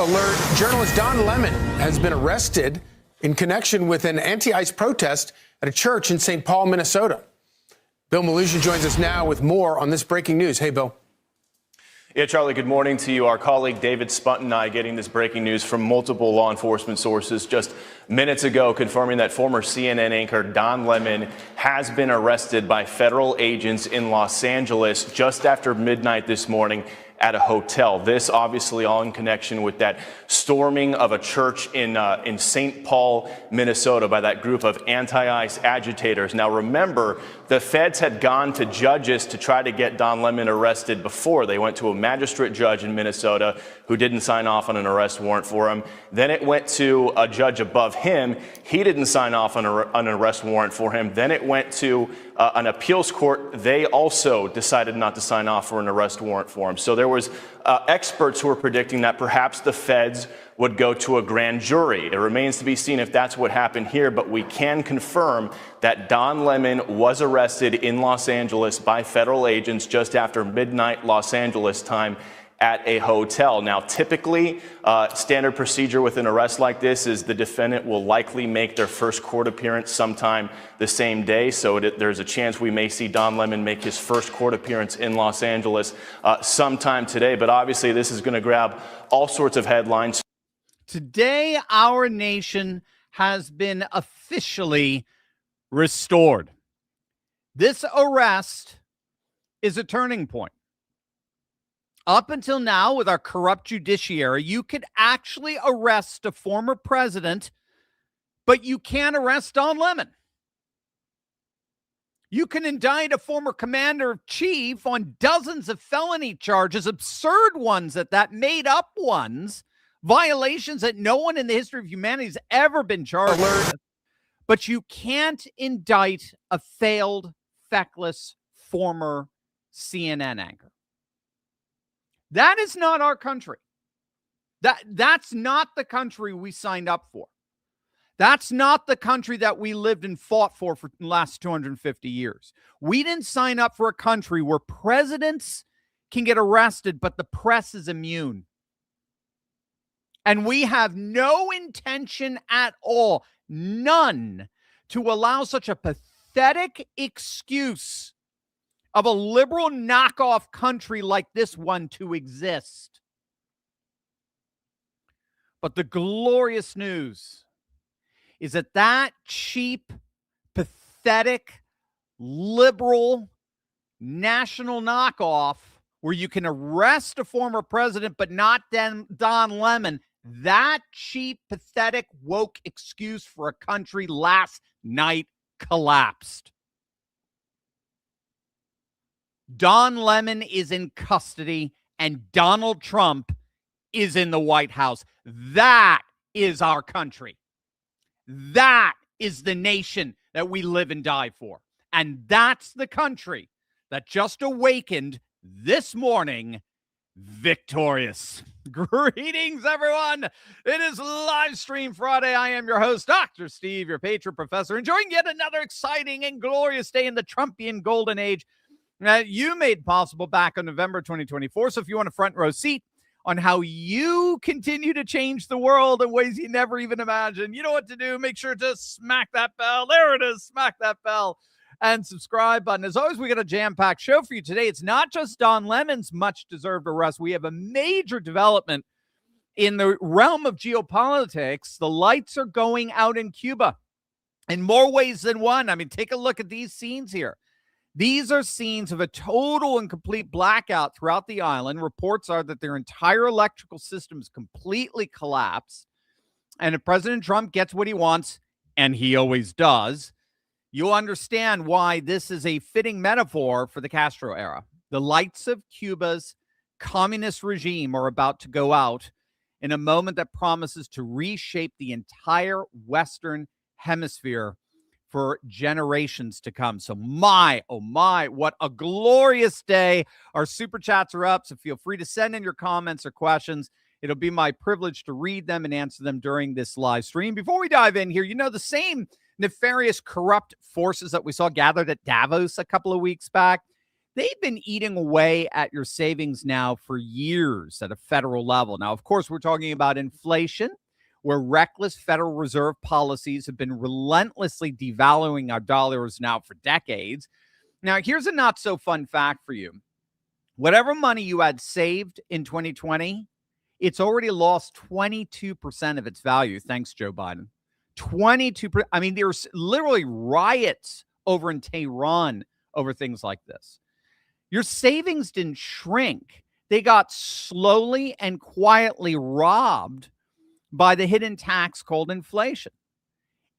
Alert, journalist Don Lemon has been arrested in connection with an anti-ICE protest at a church in St. Paul, Minnesota. Bill Malusia joins us now with more on this breaking news. Hey, Bill. Yeah, Charlie, good morning to you. Our colleague David Spunt and I getting this breaking news from multiple law enforcement sources just minutes ago, confirming that former CNN anchor Don Lemon has been arrested by federal agents in Los Angeles just after midnight this morning at a hotel. This obviously all in connection with that storming of a church in St. Paul, Minnesota by that group of anti-ICE agitators. Now remember, the feds had gone to judges to try to get Don Lemon arrested before. They went to a magistrate judge in Minnesota who didn't sign off on an arrest warrant for him. Then it went to a judge above him. He didn't sign off on an arrest warrant for him. Then it went to an appeals court. They also decided not to sign off for an arrest warrant for him. So there was experts who were predicting that perhaps the feds would go to a grand jury. It remains to be seen if that's what happened here, but we can confirm that Don Lemon was arrested in Los Angeles by federal agents just after midnight Los Angeles time at a hotel. Now, typically, standard procedure with an arrest like this is the defendant will likely make their first court appearance sometime the same day. So there's a chance we may see Don Lemon make his first court appearance in Los Angeles sometime today. But obviously, this is going to grab all sorts of headlines. Today, our nation has been officially restored. This arrest is a turning point. Up until now, with our corrupt judiciary, you could actually arrest a former president, but you can't arrest Don Lemon. You can indict a former commander-in-chief on dozens of felony charges, absurd ones at that, made-up ones, violations that no one in the history of humanity has ever been charged with. But you can't indict a failed, feckless former CNN anchor. That is not our country. That's not the country we signed up for. That's not the country that we lived and fought for the last 250 years. We didn't sign up for a country where presidents can get arrested, but the press is immune. And we have no intention at all, none, to allow such a pathetic excuse of a liberal knockoff country like this one to exist. But the glorious news is that that cheap, pathetic, liberal, national knockoff where you can arrest a former president but not Don Lemon, that cheap, pathetic, woke excuse for a country last night collapsed. Don Lemon is in custody and Donald Trump is in the White House. That is our country. That is the nation that we live and die for. And that's the country that just awakened this morning victorious. Greetings, everyone. It is Live Stream Friday. I am your host, Dr. Steve, your patron professor, enjoying yet another exciting and glorious day in the Trumpian golden age that you made possible back in November 2024. So if you want a front row seat on how you continue to change the world in ways you never even imagined, you know what to do. Make sure to smack that bell. There it is. Smack that bell and subscribe button. As always, we got a jam-packed show for you today. It's not just Don Lemon's much-deserved arrest. We have a major development in the realm of geopolitics. The lights are going out in Cuba in more ways than one. I mean, take a look at these scenes here. These are scenes of a total and complete blackout throughout the island. Reports are that their entire electrical system is completely collapsed. And if President Trump gets what he wants, and he always does, you'll understand why this is a fitting metaphor for the Castro era. The lights of Cuba's communist regime are about to go out in a moment that promises to reshape the entire Western Hemisphere for generations to come. So my, oh my, what a glorious day. Our super chats are up, so feel free to send in your comments or questions. It'll be my privilege to read them and answer them during this live stream. Before we dive in here, you know, the same nefarious, corrupt forces that we saw gathered at Davos a couple of weeks back, they've been eating away at your savings now for years at a federal level. Now, of course, we're talking about inflation, where reckless Federal Reserve policies have been relentlessly devaluing our dollars now for decades. Now, here's a not so fun fact for you. Whatever money you had saved in 2020, it's already lost 22% of its value. Thanks, Joe Biden. 22%. I mean, there's literally riots over in Tehran over things like this. Your savings didn't shrink. They got slowly and quietly robbed by the hidden tax called inflation.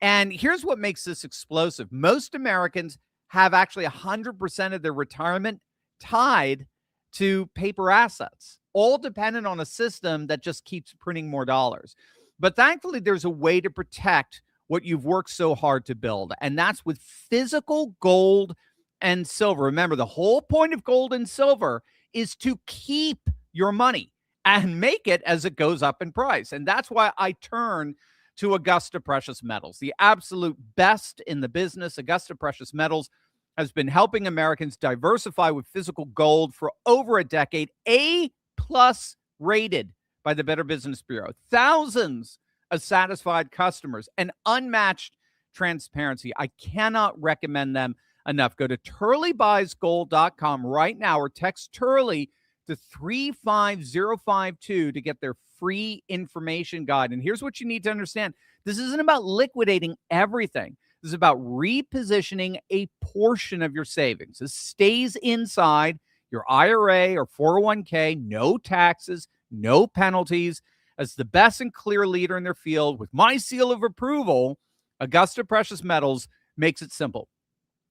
And here's what makes this explosive. Most Americans have actually 100% of their retirement tied to paper assets, all dependent on a system that just keeps printing more dollars. But thankfully, there's a way to protect what you've worked so hard to build, and that's with physical gold and silver. Remember, the whole point of gold and silver is to keep your money and make it as it goes up in price. And that's why I turn to Augusta Precious Metals, the absolute best in the business. Augusta Precious Metals has been helping Americans diversify with physical gold for over a decade, A-plus rated by the Better Business Bureau. Thousands of satisfied customers and unmatched transparency. I cannot recommend them enough. Go to TurleyBuysGold.com right now or text Turley to 35052 to get their free information guide. And here's what you need to understand. This isn't about liquidating everything. This is about repositioning a portion of your savings. This stays inside your IRA or 401k, no taxes, no penalties. As the best and clear leader in their field with my seal of approval, Augusta Precious Metals makes it simple.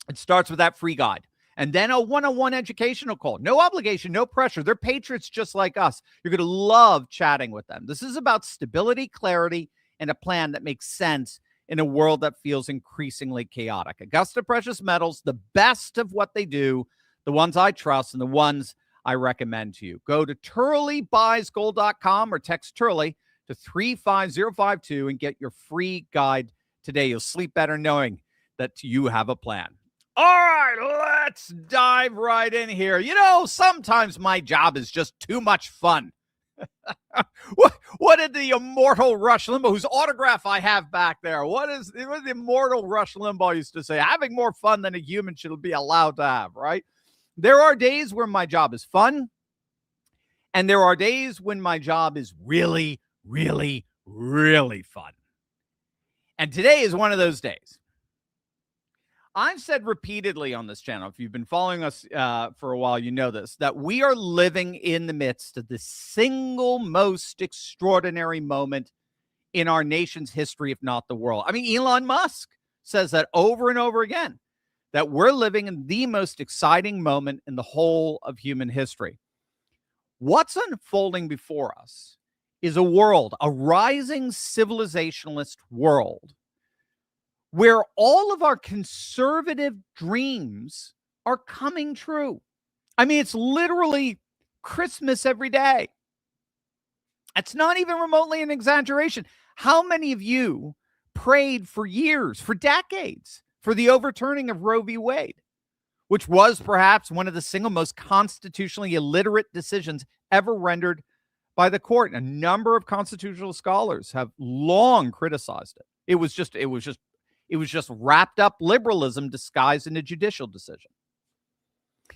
It starts with that free guide and then a one-on-one educational call. No obligation, no pressure. They're patriots just like us. You're going to love chatting with them. This is about stability, clarity, and a plan that makes sense in a world that feels increasingly chaotic. Augusta Precious Metals, the best of what they do, the ones I trust and the ones I recommend to you. Go to TurleyBuysGold.com or text Turley to 35052 and get your free guide today. You'll sleep better knowing that you have a plan. All right, let's dive right in here. You know, sometimes my job is just too much fun. What did the immortal Rush Limbaugh, whose autograph I have back there, what did the immortal Rush Limbaugh used to say? Having more fun than a human should be allowed to have, right? There are days where my job is fun, and there are days when my job is really, really, really fun. And today is one of those days. I've said repeatedly on this channel, if you've been following us for a while, you know this, that we are living in the midst of the single most extraordinary moment in our nation's history, if not the world. I mean, Elon Musk says that over and over again, that we're living in the most exciting moment in the whole of human history. What's unfolding before us is a world, a rising civilizationalist world, where all of our conservative dreams are coming true. I mean, it's literally Christmas every day. It's not even remotely an exaggeration. How many of you prayed for years, for decades, for the overturning of Roe v. Wade, which was perhaps one of the single most constitutionally illiterate decisions ever rendered by the court? A number of constitutional scholars have long criticized it. It was just wrapped up liberalism disguised in a judicial decision.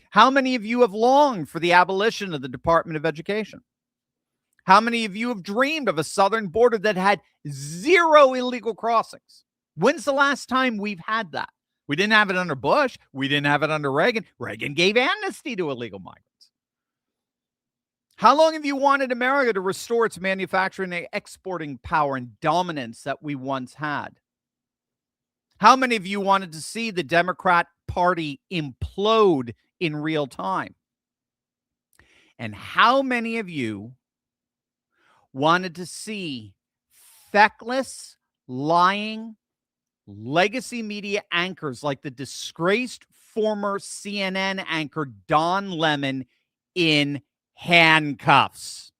How many of you have longed for the abolition of the Department of Education? How many of you have dreamed of a southern border that had zero illegal crossings? When's the last time we've had that? We didn't have it under Bush. We didn't have it under Reagan. Reagan gave amnesty to illegal migrants. How long have you wanted America to restore its manufacturing and exporting power and dominance that we once had? How many of you wanted to see the Democrat Party implode in real time? And how many of you wanted to see feckless, lying, legacy media anchors like the disgraced former CNN anchor Don Lemon in handcuffs?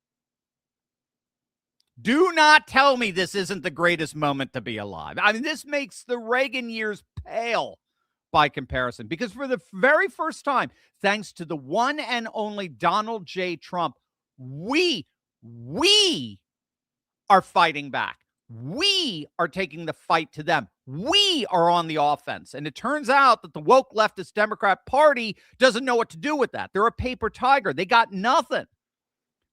Do not tell me this isn't the greatest moment to be alive. I mean, this makes the Reagan years pale by comparison, because for the very first time, thanks to the one and only Donald J. Trump, we are fighting back. We are taking the fight to them. We are on the offense. And it turns out that the woke leftist Democrat Party doesn't know what to do with that. They're a paper tiger. They got nothing.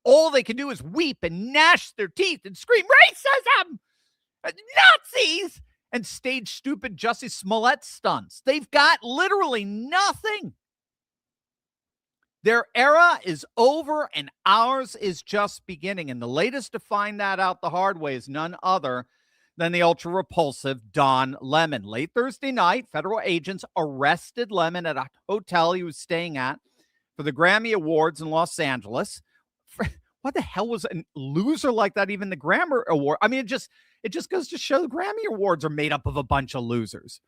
All they can do is weep and gnash their teeth and scream, racism, Nazis, and stage stupid Jussie Smollett stunts. They've got literally nothing. Their era is over and ours is just beginning. And the latest to find that out the hard way is none other than the ultra-repulsive Don Lemon. Late Thursday night, federal agents arrested Lemon at a hotel he was staying at for the Grammy Awards in Los Angeles. What the hell was a loser like that even the Grammy Award? I mean, it just goes to show the Grammy Awards are made up of a bunch of losers.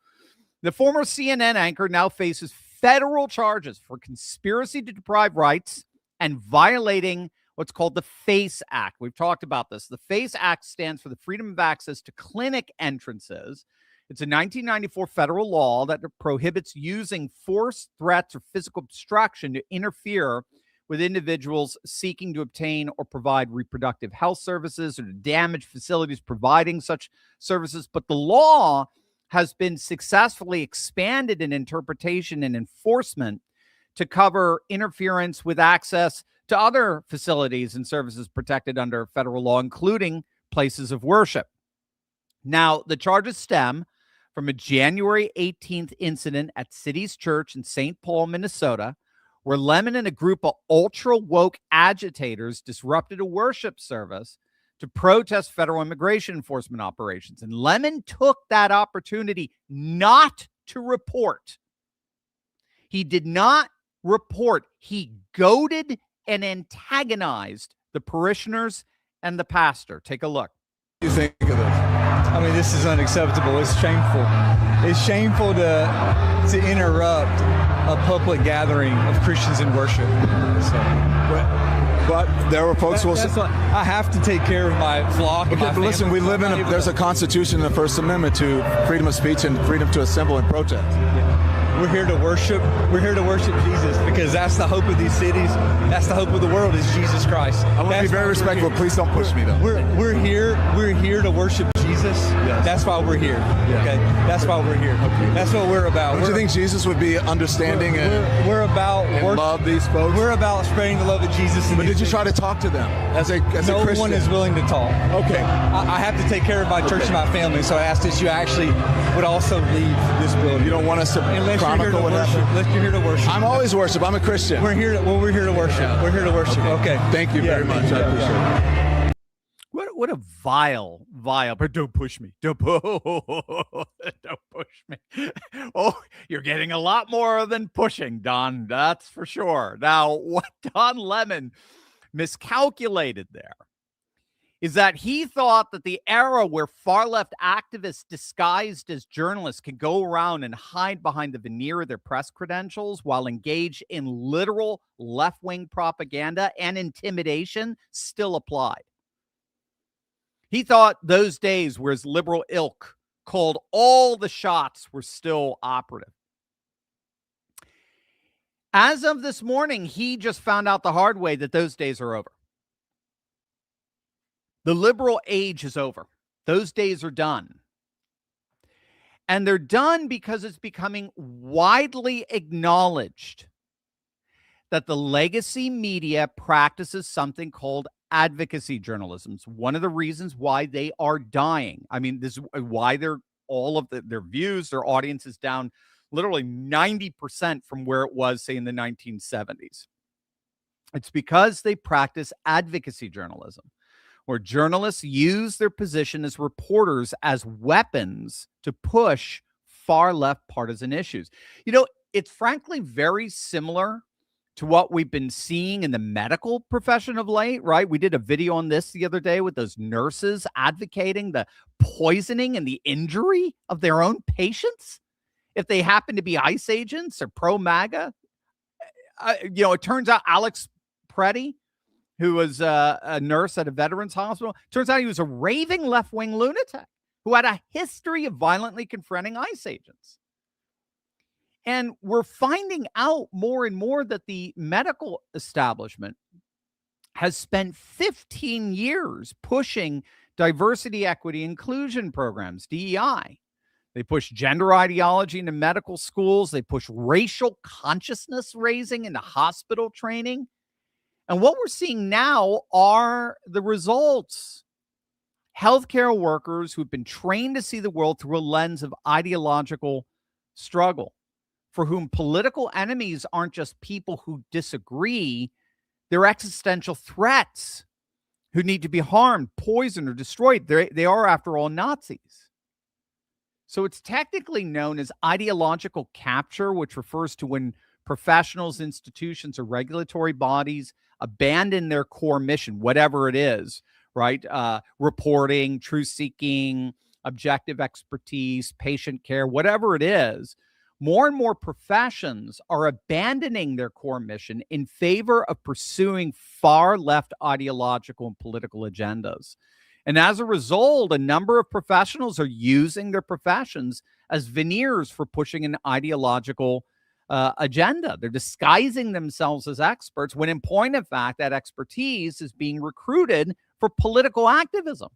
The former CNN anchor now faces federal charges for conspiracy to deprive rights and violating what's called the FACE Act. We've talked about this. The FACE Act stands for the Freedom of Access to Clinic Entrances. It's a 1994 federal law that prohibits using force, threats, or physical obstruction to interfere with individuals seeking to obtain or provide reproductive health services or to damage facilities providing such services. But the law has been successfully expanded in interpretation and enforcement to cover interference with access to other facilities and services protected under federal law, including places of worship. Now, the charges stem from a January 18th incident at City's Church in St. Paul, Minnesota, where Lemon and a group of ultra-woke agitators disrupted a worship service to protest federal immigration enforcement operations. And Lemon took that opportunity not to report. He did not report. He goaded and antagonized the parishioners and the pastor. Take a look. What do you think of this? I mean, this is unacceptable. It's shameful. It's shameful to interrupt a public gathering of Christians in worship. But there were folks who will say, I have to take care of my flock. okay, but listen, we live in there's a constitution in the First Amendment to freedom of speech and freedom to assemble and protest. We're here to worship. We're here to worship Jesus because that's the hope of these cities. That's the hope of the world is Jesus Christ. I want to be very respectful. Please don't push me, though. We're here to worship Jesus. Yes. That's why we're here. Yeah. Okay, that's why we're here. Okay. That's what we're about. Don't you think Jesus would be understanding we're about and love these folks? We're about spreading the love of Jesus. But did you try to talk to them as a Christian? No one is willing to talk. Okay. I have to take care of my church and my family, so I asked that you actually would also leave this building. You don't want us to chronicle what happened? Unless you're here to worship. I'm always worship. I'm a Christian. We're here to worship. Yeah. We're here to worship. Okay. Thank you very much. I appreciate it. What a vile, but don't push me. Don't push me. Oh, you're getting a lot more than pushing, Don. That's for sure. Now, what Don Lemon miscalculated there is that he thought that the era where far-left activists disguised as journalists could go around and hide behind the veneer of their press credentials while engaged in literal left-wing propaganda and intimidation still applied. He thought those days where his liberal ilk called all the shots were still operative. As of this morning, he just found out the hard way that those days are over. The liberal age is over. Those days are done. And they're done because it's becoming widely acknowledged that the legacy media practices something called advocacy journalism. It's one of the reasons why they are dying. I mean, this is why they're all of their views, their audience is down literally 90% from where it was, say, in the 1970s. It's because they practice advocacy journalism, where journalists use their position as reporters as weapons to push far left partisan issues. You know, it's frankly very similar to what we've been seeing in the medical profession of late, right? We did a video on this the other day with those nurses advocating the poisoning and the injury of their own patients if they happen to be ICE agents or pro-MAGA. It turns out Alex Preddy, who was a nurse at a veterans hospital, turns out he was a raving left-wing lunatic who had a history of violently confronting ICE agents. And we're finding out more and more that the medical establishment has spent 15 years pushing diversity, equity, inclusion programs, DEI. They push gender ideology into medical schools. They push racial consciousness raising into hospital training. And what we're seeing now are the results. Healthcare workers who've been trained to see the world through a lens of ideological struggle, for whom political enemies aren't just people who disagree, they're existential threats who need to be harmed, poisoned, or destroyed. They are, after all, Nazis. So it's technically known as ideological capture, which refers to when professionals, institutions, or regulatory bodies abandon their core mission, whatever it is, right? Reporting, truth-seeking, objective expertise, patient care, whatever it is. More and more professions are abandoning their core mission in favor of pursuing far-left ideological and political agendas. And as a result, a number of professionals are using their professions as veneers for pushing an ideological agenda. They're disguising themselves as experts when, in point of fact, that expertise is being recruited for political activism.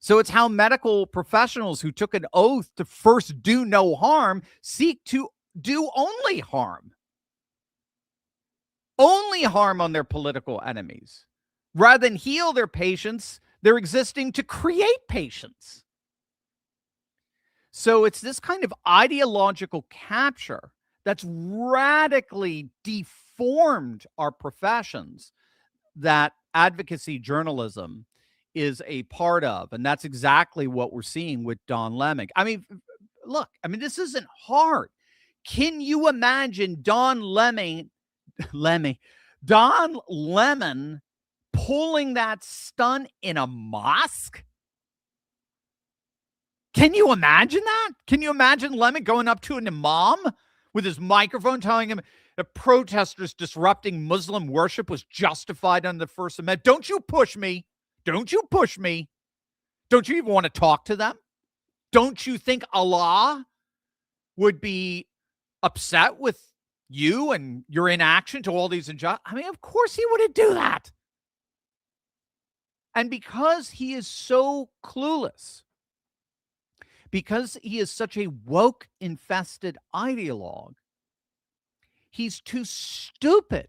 So it's how medical professionals who took an oath to first do no harm seek to do only harm on their political enemies. Rather than heal their patients, they're existing to create patients. So it's this kind of ideological capture that's radically deformed our professions that advocacy journalism is a part of. And that's exactly what we're seeing with Don Lemon. I mean, look, this isn't hard. Can you imagine Don Lemon pulling that stunt in a mosque? Can you imagine that? Can you imagine Lemon going up to an imam with his microphone telling him that protesters disrupting Muslim worship was justified under the First Amendment? Don't you push me. Don't you push me. Don't you even want to talk to them? Don't you think Allah would be upset with you and your inaction to all these injustices? Of course he wouldn't do that. And because he is so clueless, because he is such a woke-infested ideologue, he's too stupid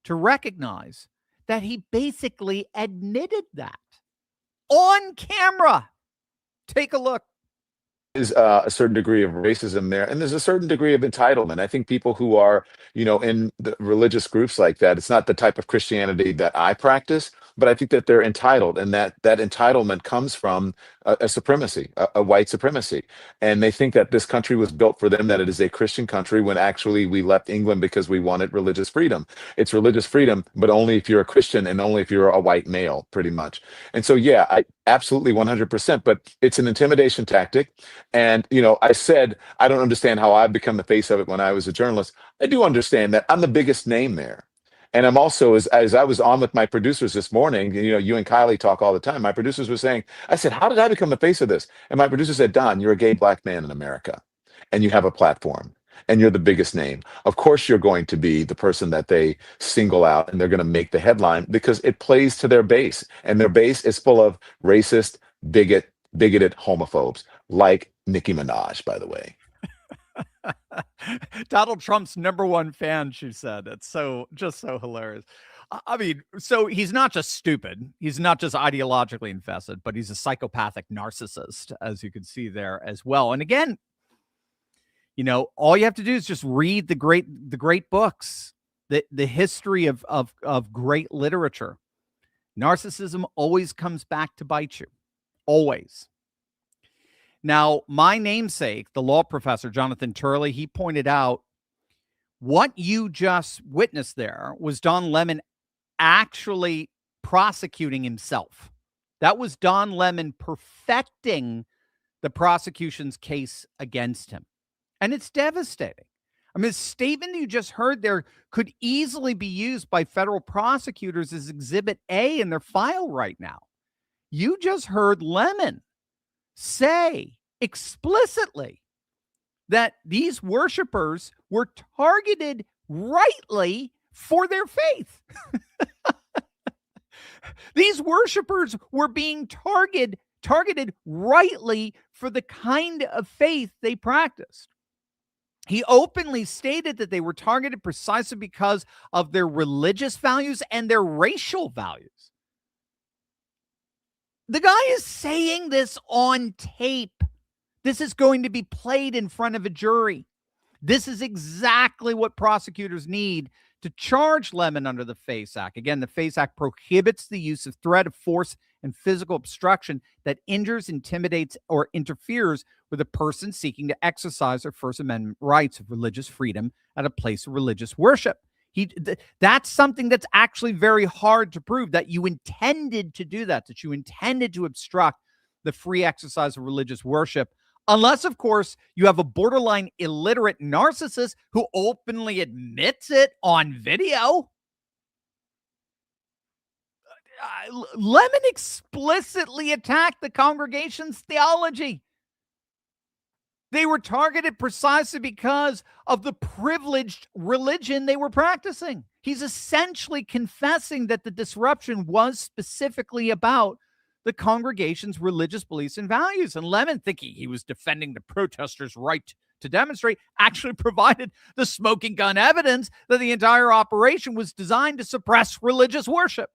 to recognize that he basically admitted that on camera. Take a look. Is a certain degree of racism there, and there's a certain degree of entitlement. I think people who are, in the religious groups like that, it's not the type of Christianity that I practice, but I think that they're entitled, and that entitlement comes from a supremacy, a white supremacy. And they think that this country was built for them, that it is a Christian country, when actually we left England because we wanted religious freedom. It's religious freedom, but only if you're a Christian and only if you're a white male, pretty much. And so, yeah, I absolutely 100%, but it's an intimidation tactic. And, I said, I don't understand how I've become the face of it when I was a journalist. I do understand that I'm the biggest name there. And I'm also, as I was on with my producers this morning, you and Kylie talk all the time. My producers were saying, I said, how did I become the face of this? And my producer said, Don, you're a gay black man in America and you have a platform and you're the biggest name. Of course, you're going to be the person that they single out and they're going to make the headline because it plays to their base, and their base is full of racist, bigoted homophobes like Nicki Minaj, by the way. Donald Trump's #1 fan, she said. It's just so hilarious. So he's not just stupid. He's not just ideologically infested, but he's a psychopathic narcissist, as you can see there as well. And again, all you have to do is just read the great books, the history of great literature. Narcissism always comes back to bite you. Always. Now, my namesake, the law professor, Jonathan Turley, he pointed out what you just witnessed there was Don Lemon actually prosecuting himself. That was Don Lemon perfecting the prosecution's case against him. And it's devastating. The statement you just heard there could easily be used by federal prosecutors as Exhibit A in their file right now. You just heard Lemon say explicitly that these worshipers were targeted rightly for their faith. These worshipers were being targeted rightly for the kind of faith they practiced. He openly stated that they were targeted precisely because of their religious values and their racial values. The guy is saying this on tape. This is going to be played in front of a jury. This is exactly what prosecutors need to charge Lemon under the FACE Act. Again, the FACE Act prohibits the use of threat of force and physical obstruction that injures, intimidates, or interferes with a person seeking to exercise their First Amendment rights of religious freedom at a place of religious worship. That's something that's actually very hard to prove, that you intended to do that you intended to obstruct the free exercise of religious worship. Unless, of course, you have a borderline illiterate narcissist who openly admits it on video. Lemon explicitly attacked the congregation's theology. They were targeted precisely because of the privileged religion they were practicing. He's essentially confessing that the disruption was specifically about the congregation's religious beliefs and values. And Lemon, thinking he was defending the protesters' right to demonstrate, actually provided the smoking gun evidence that the entire operation was designed to suppress religious worship.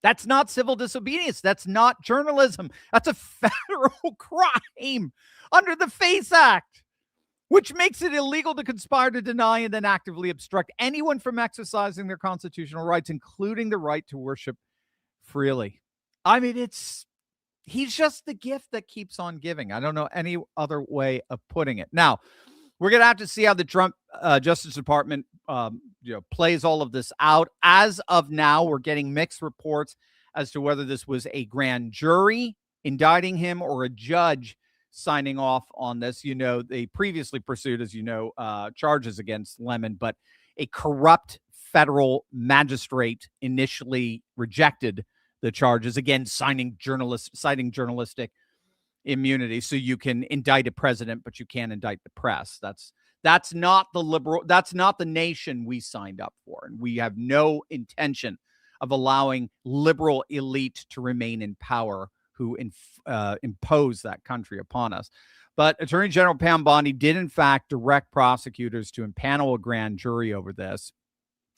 That's not civil disobedience. That's not journalism. That's a federal crime under the FACE Act, which makes it illegal to conspire to deny and then actively obstruct anyone from exercising their constitutional rights, including the right to worship freely. I mean, he's just the gift that keeps on giving. I don't know any other way of putting it. Now, we're going to have to see how the Trump Justice Department plays all of this out. As of now, we're getting mixed reports as to whether this was a grand jury indicting him or a judge signing off on this. They previously pursued, as charges against Lemon, but a corrupt federal magistrate initially rejected the charges, again, citing journalistic immunity. So you can indict a president, but you can't indict the press. That's not the nation we signed up for. And we have no intention of allowing liberal elite to remain in power who impose that country upon us. But Attorney General Pam Bondi did, in fact, direct prosecutors to impanel a grand jury over this.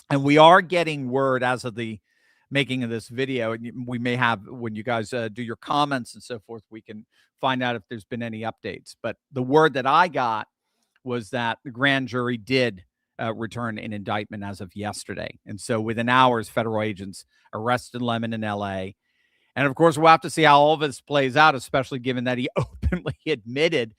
And we are getting word as of the making of this video, and we may have, when you guys do your comments and so forth, we can find out if there's been any updates. But the word that I got was that the grand jury did return an indictment as of yesterday. And so within hours, federal agents arrested Lemon in L.A. And of course, we'll have to see how all of this plays out, especially given that he openly admitted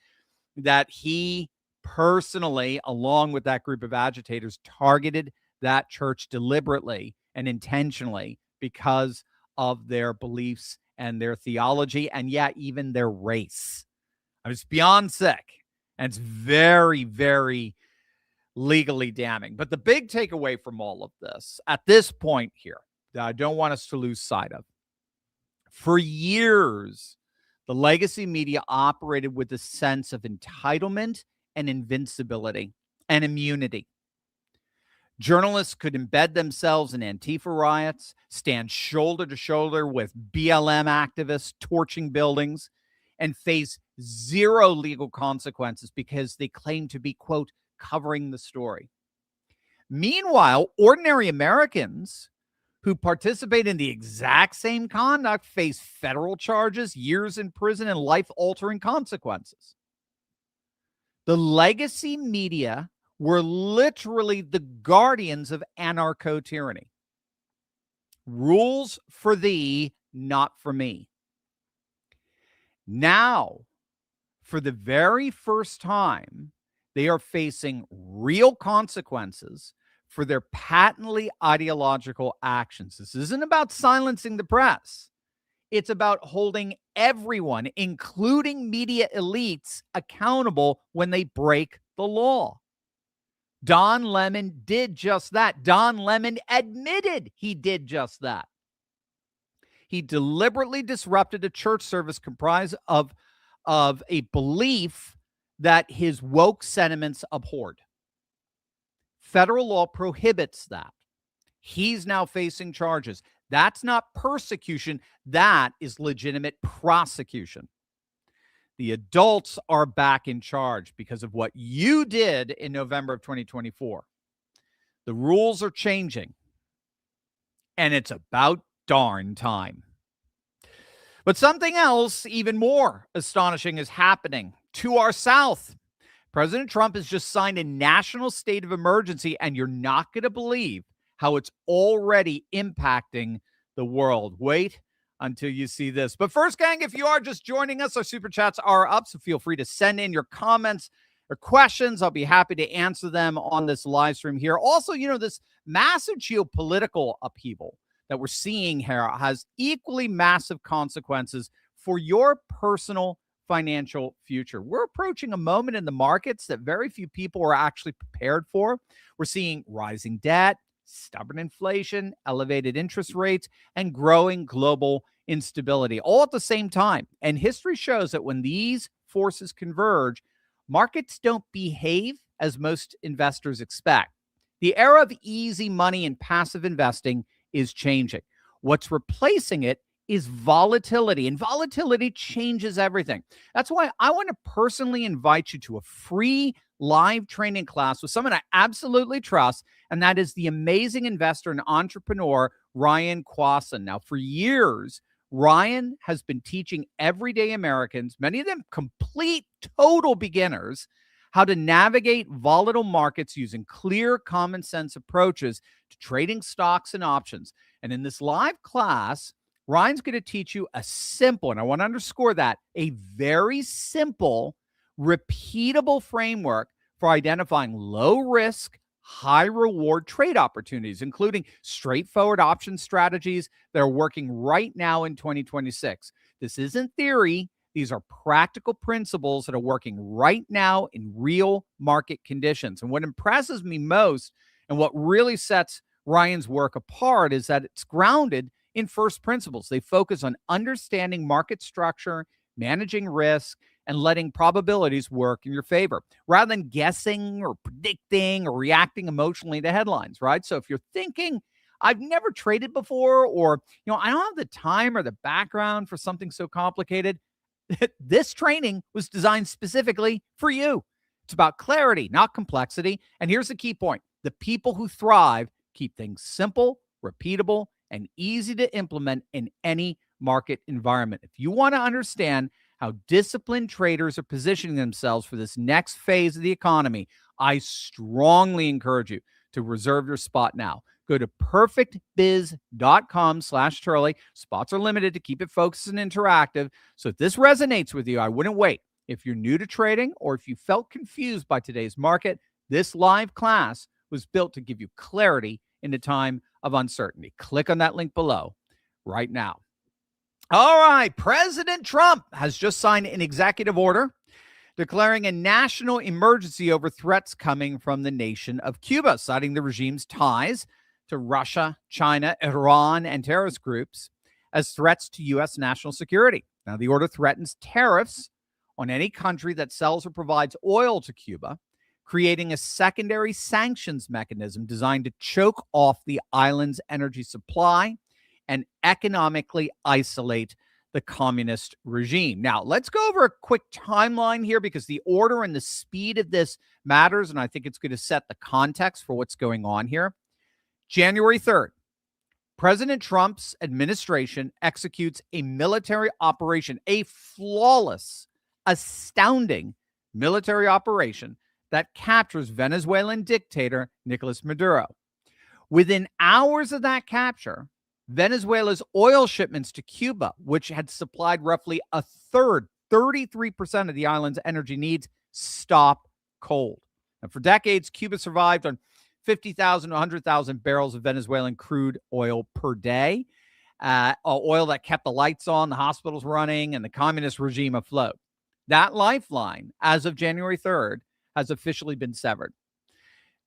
that he personally, along with that group of agitators, targeted that church deliberately and intentionally because of their beliefs and their theology, and yet even their race. I mean, it's beyond sick, and it's very, very legally damning. But the big takeaway from all of this at this point here that I don't want us to lose sight of: for years, the legacy media operated with a sense of entitlement and invincibility and immunity. Journalists could embed themselves in Antifa riots, stand shoulder to shoulder with BLM activists torching buildings, and face zero legal consequences because they claim to be, quote, covering the story. Meanwhile, ordinary Americans who participate in the exact same conduct face federal charges, years in prison, and life-altering consequences. The legacy media were literally the guardians of anarcho-tyranny. Rules for thee, not for me. Now, for the very first time, they are facing real consequences for their patently ideological actions. This isn't about silencing the press. It's about holding everyone, including media elites, accountable when they break the law. Don Lemon did just that. Don Lemon admitted he did just that. He deliberately disrupted a church service comprised of a belief that his woke sentiments abhorred. Federal law prohibits that. He's now facing charges. That's not persecution. That is legitimate prosecution. The adults are back in charge because of what you did in November of 2024. The rules are changing, and it's about darn time. But something else even more astonishing is happening to our south. President Trump has just signed a national state of emergency, and you're not going to believe how it's already impacting the world. Wait until you see this. But first, gang, if you are just joining us, our super chats are up, so feel free to send in your comments or questions. I'll be happy to answer them on this live stream here. Also, this massive geopolitical upheaval that we're seeing here has equally massive consequences for your personal financial future. We're approaching a moment in the markets that very few people are actually prepared for. We're seeing rising debt, stubborn inflation, elevated interest rates, and growing global instability all at the same time. And history shows that when these forces converge, markets don't behave as most investors expect. The era of easy money and passive investing is changing. What's replacing it is volatility, and volatility changes everything. That's why I want to personally invite you to a free live training class with someone I absolutely trust, and that is the amazing investor and entrepreneur, Ryan Kwasson. Now, for years, Ryan has been teaching everyday Americans, many of them complete total beginners, how to navigate volatile markets using clear, common sense approaches to trading stocks and options. And in this live class, Ryan's going to teach you a simple, and I want to underscore that, a very simple, repeatable framework for identifying low risk, high reward trade opportunities, including straightforward option strategies that are working right now in 2026. This isn't theory. These are practical principles that are working right now in real market conditions. And what impresses me most and what really sets Ryan's work apart is that it's grounded in first principles. They focus on understanding market structure, managing risk, and letting probabilities work in your favor rather than guessing or predicting or reacting emotionally to headlines, right? So if you're thinking, I've never traded before, or, I don't have the time or the background for something so complicated, this training was designed specifically for you. It's about clarity, not complexity. And here's the key point. The people who thrive keep things simple, repeatable, and easy to implement in any market environment. If you want to understand how disciplined traders are positioning themselves for this next phase of the economy, I strongly encourage you to reserve your spot now. Go to perfectbiz.com/Turley. Spots are limited to keep it focused and interactive. So if this resonates with you, I wouldn't wait. If you're new to trading or if you felt confused by today's market, this live class was built to give you clarity in a time of uncertainty. Click on that link below right now. All right, President Trump has just signed an executive order declaring a national emergency over threats coming from the nation of Cuba, citing the regime's ties to Russia, China, Iran, and terrorist groups as threats to U.S. national security. Now, the order threatens tariffs on any country that sells or provides oil to Cuba, creating a secondary sanctions mechanism designed to choke off the island's energy supply and economically isolate the communist regime. Now, let's go over a quick timeline here because the order and the speed of this matters, and I think it's going to set the context for what's going on here. January 3rd, President Trump's administration executes a military operation, a flawless, astounding military operation that captures Venezuelan dictator Nicolas Maduro. Within hours of that capture, Venezuela's oil shipments to Cuba, which had supplied roughly a third, 33% of the island's energy needs, stop cold. And for decades, Cuba survived on 50,000 to 100,000 barrels of Venezuelan crude oil per day, oil that kept the lights on, the hospitals running, and the communist regime afloat. That lifeline, as of January 3rd, has officially been severed.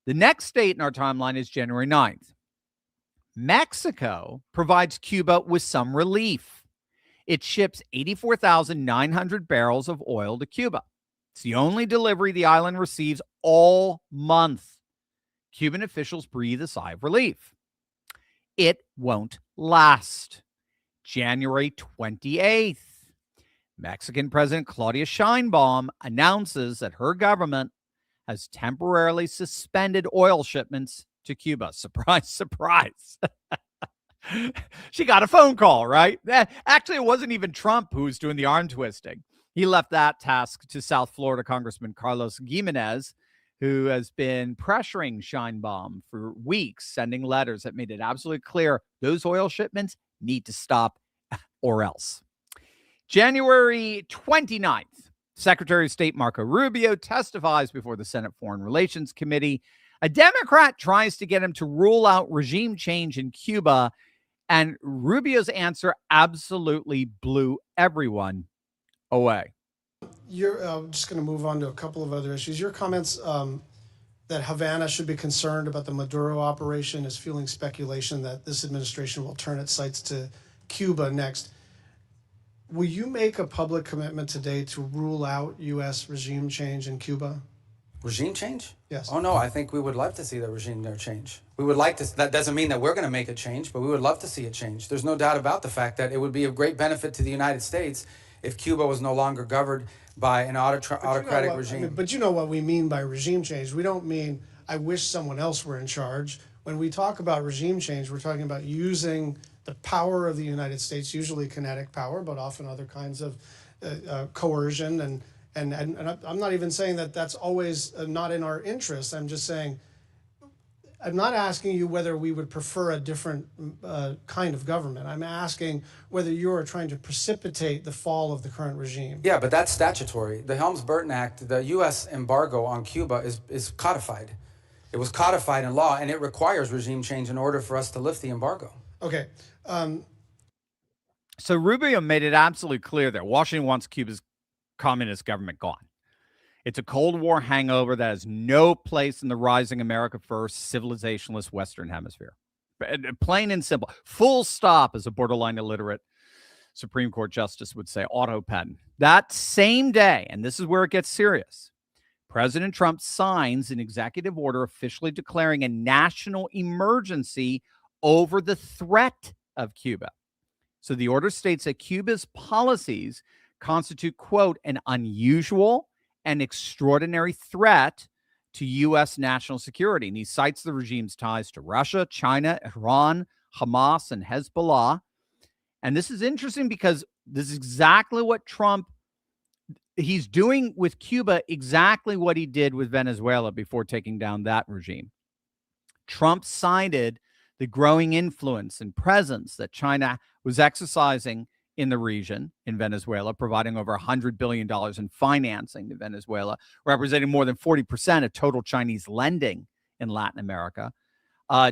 The next date in our timeline is January 9th. Mexico provides Cuba with some relief. It ships 84,900 barrels of oil to Cuba. It's the only delivery the island receives all month. Cuban officials breathe a sigh of relief. It won't last. January 28th. Mexican President Claudia Sheinbaum announces that her government has temporarily suspended oil shipments to Cuba. Surprise, surprise. She got a phone call, right? Actually, it wasn't even Trump who was doing the arm twisting. He left that task to South Florida Congressman Carlos Gimenez, who has been pressuring Sheinbaum for weeks, sending letters that made it absolutely clear those oil shipments need to stop or else. January 29th, Secretary of State Marco Rubio testifies before the Senate Foreign Relations Committee. A Democrat tries to get him to rule out regime change in Cuba, and Rubio's answer absolutely blew everyone away. You're just going to move on to a couple of other issues. Your comments that Havana should be concerned about the Maduro operation is fueling speculation that this administration will turn its sights to Cuba next. Will you make a public commitment today to rule out U.S. regime change in Cuba? Regime change? Yes. Oh, no, I think we would love to see the regime there change. We would like to, that doesn't mean that we're going to make a change, but we would love to see it change. There's no doubt about the fact that it would be of great benefit to the United States if Cuba was no longer governed by an autocratic regime. But you know what we mean by regime change. We don't mean, I wish someone else were in charge. When we talk about regime change, we're talking about using the power of the United States, usually kinetic power, but often other kinds of coercion. And I'm not even saying that that's always not in our interest. I'm just saying, I'm not asking you whether we would prefer a different kind of government. I'm asking whether you are trying to precipitate the fall of the current regime. Yeah, but that's statutory. The Helms-Burton Act, the U.S. embargo on Cuba is codified. It was codified in law, and it requires regime change in order for us to lift the embargo. Okay. So Rubio made it absolutely clear that Washington wants Cuba's communist government gone. It's a Cold War hangover that has no place in the rising America First civilizationalist Western Hemisphere. Plain and simple. Full stop, as a borderline illiterate Supreme Court justice would say, auto pen. That same day, and this is where it gets serious, President Trump signs an executive order officially declaring a national emergency over the threat of Cuba. So the order states that Cuba's policies constitute, quote, an unusual and extraordinary threat to U.S. national security. And he cites the regime's ties to Russia, China, Iran, Hamas, and Hezbollah. And this is interesting because this is exactly what he's doing with Cuba, exactly what he did with Venezuela before taking down that regime. Trump cited the growing influence and presence that China was exercising in the region, in Venezuela, providing over $100 billion in financing to Venezuela, representing more than 40% of total Chinese lending in Latin America.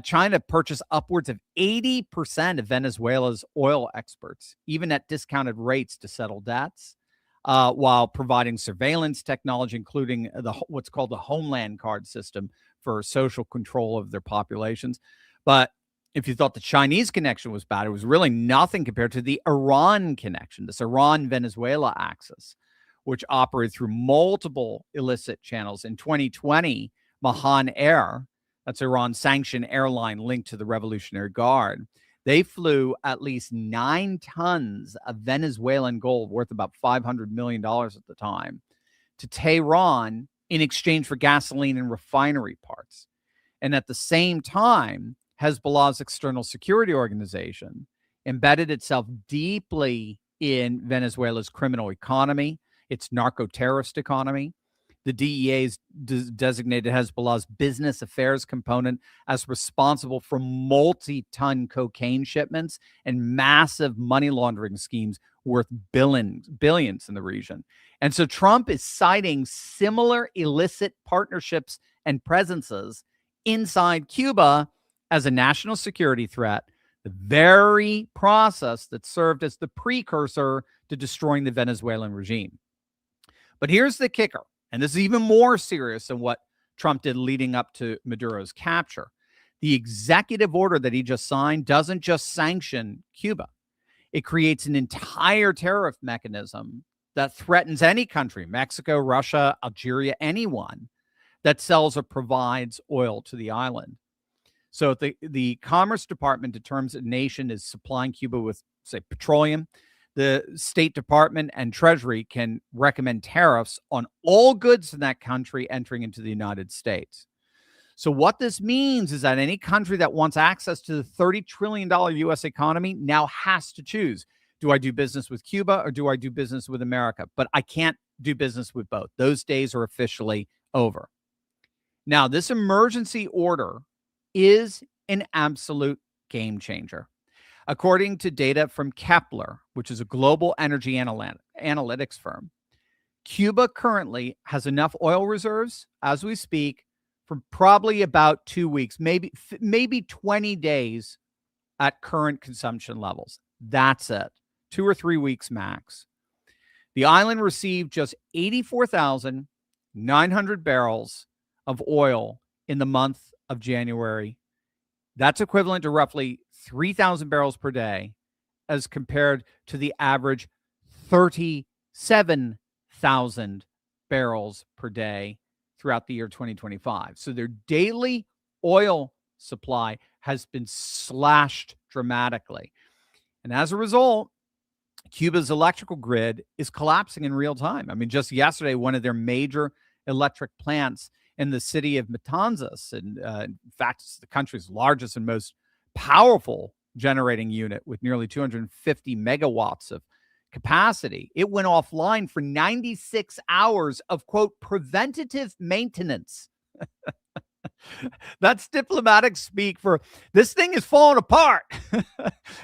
China purchased upwards of 80% of Venezuela's oil exports, even at discounted rates to settle debts, while providing surveillance technology, including what's called the Homeland Card system for social control of their populations. But if you thought the Chinese connection was bad, it was really nothing compared to the Iran connection, this Iran-Venezuela axis, which operated through multiple illicit channels. In 2020, Mahan Air, that's Iran's sanctioned airline linked to the Revolutionary Guard, they flew at least 9 tons of Venezuelan gold worth about $500 million at the time to Tehran in exchange for gasoline and refinery parts. And at the same time, Hezbollah's external security organization embedded itself deeply in Venezuela's criminal economy, its narco-terrorist economy. The DEA's designated Hezbollah's business affairs component as responsible for multi-ton cocaine shipments and massive money laundering schemes worth billions in the region. And so Trump is citing similar illicit partnerships and presences inside Cuba as a national security threat, the very process that served as the precursor to destroying the Venezuelan regime. But here's the kicker, and this is even more serious than what Trump did leading up to Maduro's capture. The executive order that he just signed doesn't just sanction Cuba. It creates an entire tariff mechanism that threatens any country, Mexico, Russia, Algeria, anyone that sells or provides oil to the island. So if the Commerce Department determines a nation is supplying Cuba with, say, petroleum, the State Department and Treasury can recommend tariffs on all goods in that country entering into the United States. So what this means is that any country that wants access to the $30 trillion U.S. economy now has to choose. Do I do business with Cuba or do I do business with America? But I can't do business with both. Those days are officially over. Now, this emergency order is an absolute game changer. According to data from Kepler, which is a global energy analytics firm, Cuba currently has enough oil reserves as we speak for probably about 2 weeks, maybe 20 days at current consumption levels. That's it. 2 or 3 weeks max. The island received just 84,900 barrels of oil in the month of January. That's equivalent to roughly 3,000 barrels per day as compared to the average 37,000 barrels per day throughout the year 2025. So their daily oil supply has been slashed dramatically. And as a result, Cuba's electrical grid is collapsing in real time. I mean, just yesterday, one of their major electric plants in the city of Matanzas, and in fact, it's the country's largest and most powerful generating unit with nearly 250 megawatts of capacity. It went offline for 96 hours of, quote, preventative maintenance. That's diplomatic speak for this thing is falling apart.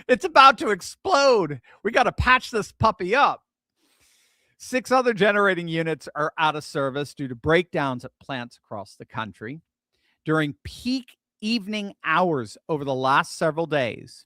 It's about to explode. We got to patch this puppy up. 6 other generating units are out of service due to breakdowns at plants across the country. During peak evening hours over the last several days,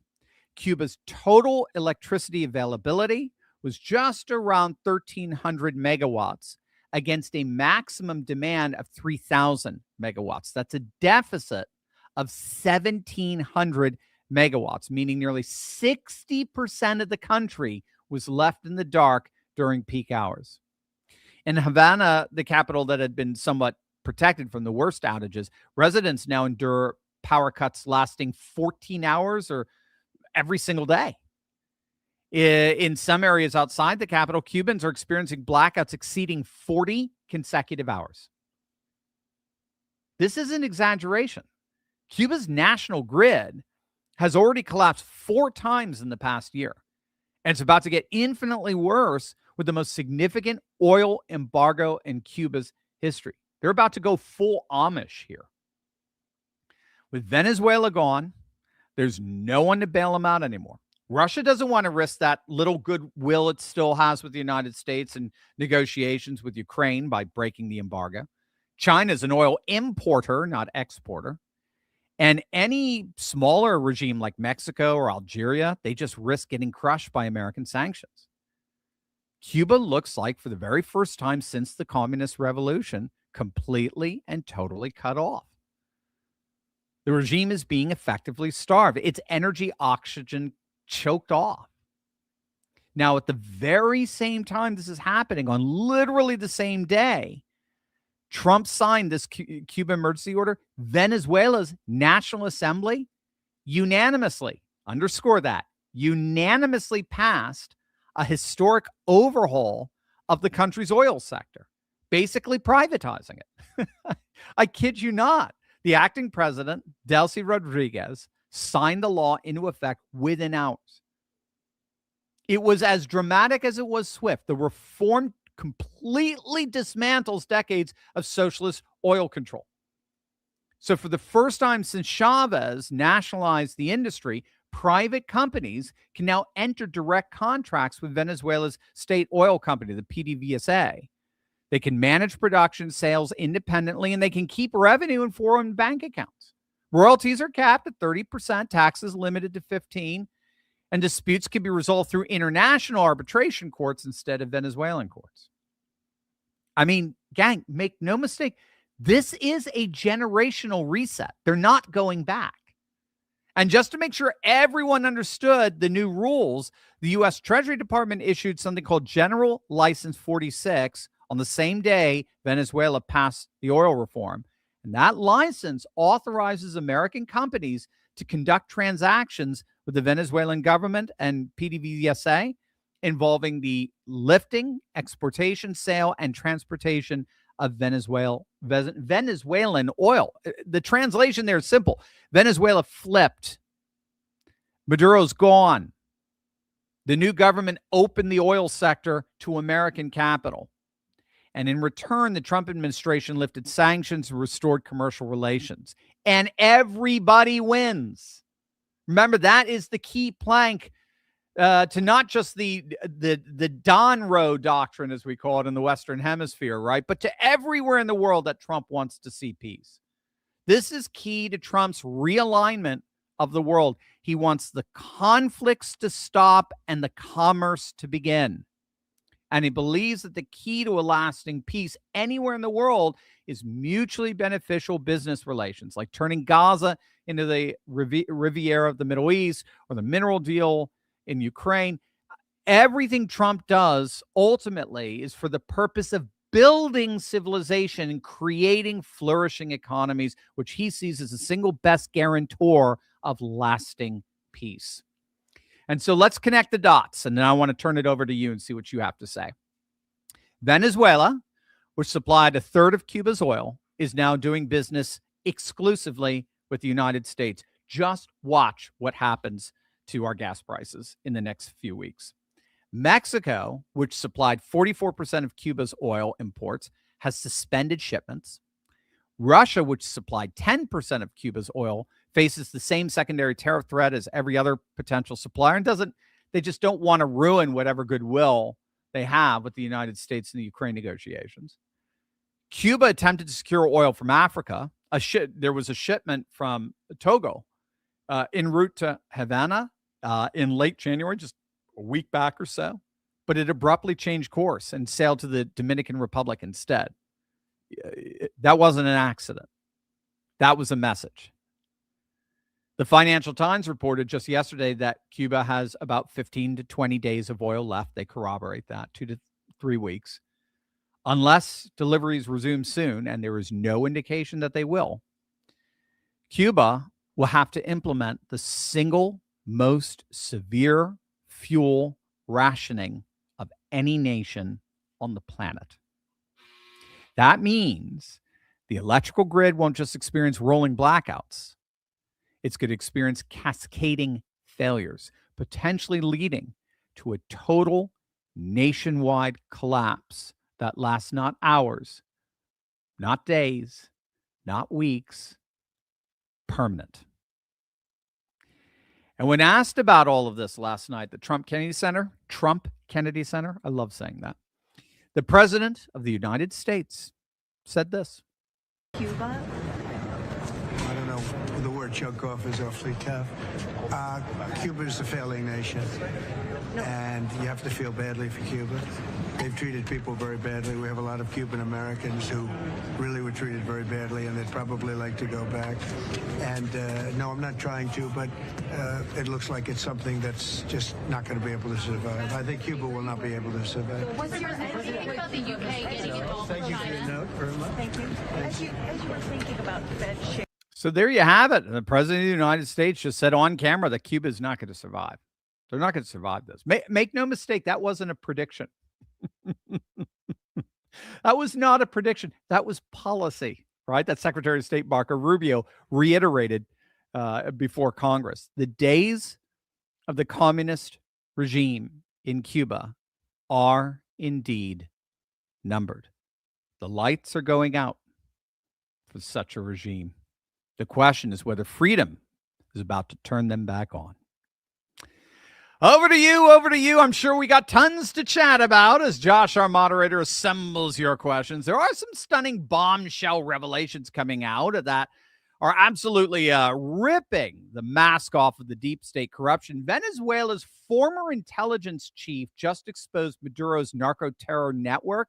Cuba's total electricity availability was just around 1,300 megawatts against a maximum demand of 3,000 megawatts. That's a deficit of 1,700 megawatts, meaning nearly 60% of the country was left in the dark during peak hours. In Havana, the capital that had been somewhat protected from the worst outages, residents now endure power cuts lasting 14 hours or every single day. In some areas outside the capital, Cubans are experiencing blackouts exceeding 40 consecutive hours. This is an exaggeration. Cuba's national grid has already collapsed 4 times in the past year, and it's about to get infinitely worse with the most significant oil embargo in Cuba's history. They're about to go full Amish here. With Venezuela gone, there's no one to bail them out anymore. Russia doesn't want to risk that little goodwill it still has with the United States and negotiations with Ukraine by breaking the embargo. China's an oil importer, not exporter. And any smaller regime like Mexico or Algeria, they just risk getting crushed by American sanctions. Cuba looks like, for the very first time since the Communist Revolution, completely and totally cut off. The regime is being effectively starved. Its energy oxygen choked off. Now, at the very same time this is happening, on literally the same day, Trump signed this Cuba emergency order. Venezuela's National Assembly unanimously, underscore that, unanimously passed a historic overhaul of the country's oil sector, basically privatizing it. I kid you not. The acting president, Delcy Rodriguez, signed the law into effect within hours. It was as dramatic as it was swift. The reform completely dismantles decades of socialist oil control. So for the first time since Chavez nationalized the industry, private companies can now enter direct contracts with Venezuela's state oil company, the PDVSA. They can manage production sales independently, and they can keep revenue in foreign bank accounts. Royalties are capped at 30%, taxes limited to 15%, and disputes can be resolved through international arbitration courts instead of Venezuelan courts. I mean, gang, make no mistake, this is a generational reset. They're not going back. And just to make sure everyone understood the new rules, the U.S. Treasury Department issued something called General License 46 on the same day Venezuela passed the oil reform. And that license authorizes American companies to conduct transactions with the Venezuelan government and PDVSA involving the lifting, exportation, sale, and transportation of Venezuelan oil. The translation there is simple. Venezuela flipped. Maduro's gone. The new government opened the oil sector to American capital. And in return, the Trump administration lifted sanctions and restored commercial relations. And everybody wins. Remember, that is the key plank to not just the Don Roe doctrine, as we call it in the Western Hemisphere, right? But to everywhere in the world that Trump wants to see peace. This is key to Trump's realignment of the world. He wants the conflicts to stop and the commerce to begin. And he believes that the key to a lasting peace anywhere in the world is mutually beneficial business relations, like turning Gaza into the Riviera of the Middle East or the mineral deal in Ukraine. Everything Trump does ultimately is for the purpose of building civilization and creating flourishing economies, which he sees as the single best guarantor of lasting peace. And so let's connect the dots. And then I want to turn it over to you and see what you have to say. Venezuela, which supplied a third of Cuba's oil, is now doing business exclusively with the United States. Just watch what happens to our gas prices in the next few weeks. Mexico, which supplied 44% of Cuba's oil imports, has suspended shipments. Russia, which supplied 10% of Cuba's oil, faces the same secondary tariff threat as every other potential supplier and they just don't want to ruin whatever goodwill they have with the United States in the Ukraine negotiations. Cuba attempted to secure oil from Africa. There was a shipment from Togo en route to Havana in late January, just a week back or so, but it abruptly changed course and sailed to the Dominican Republic instead. That wasn't an accident. That was a message. The Financial Times reported just yesterday that Cuba has about 15 to 20 days of oil left. They corroborate that, 2 to 3 weeks. Unless deliveries resume soon, and there is no indication that they will, Cuba will have to implement the single most severe fuel rationing of any nation on the planet. That means the electrical grid won't just experience rolling blackouts. It's going to experience cascading failures, potentially leading to a total nationwide collapse that lasts not hours, not days, not weeks, permanent. And when asked about all of this last night, the Trump Kennedy Center, I love saying that, the President of the United States said this. Cuba? I don't know. The word choke off is awfully tough. Cuba is a failing nation, and you have to feel badly for Cuba. They've treated people very badly. We have a lot of Cuban Americans who really were treated very badly, and they'd probably like to go back. And no, I'm not trying to, but it looks like it's something that's just not going to be able to survive. I think Cuba will not be able to survive. What's your opinion about the UK getting involved with China? Thank you for your note very much. Thank you. As you were thinking about Fed share. So there you have it. The President of the United States just said on camera that Cuba is not going to survive. They're not going to survive this. Make no mistake, that wasn't a prediction. That was not a prediction. That was policy, right? That Secretary of State Marco Rubio reiterated before Congress. The days of the communist regime in Cuba are indeed numbered. The lights are going out for such a regime. The question is whether freedom is about to turn them back on. Over to you. I'm sure we got tons to chat about as Josh, our moderator, assembles your questions. There are some stunning bombshell revelations coming out that are absolutely ripping the mask off of the deep state corruption. Venezuela's former intelligence chief just exposed Maduro's narco-terror network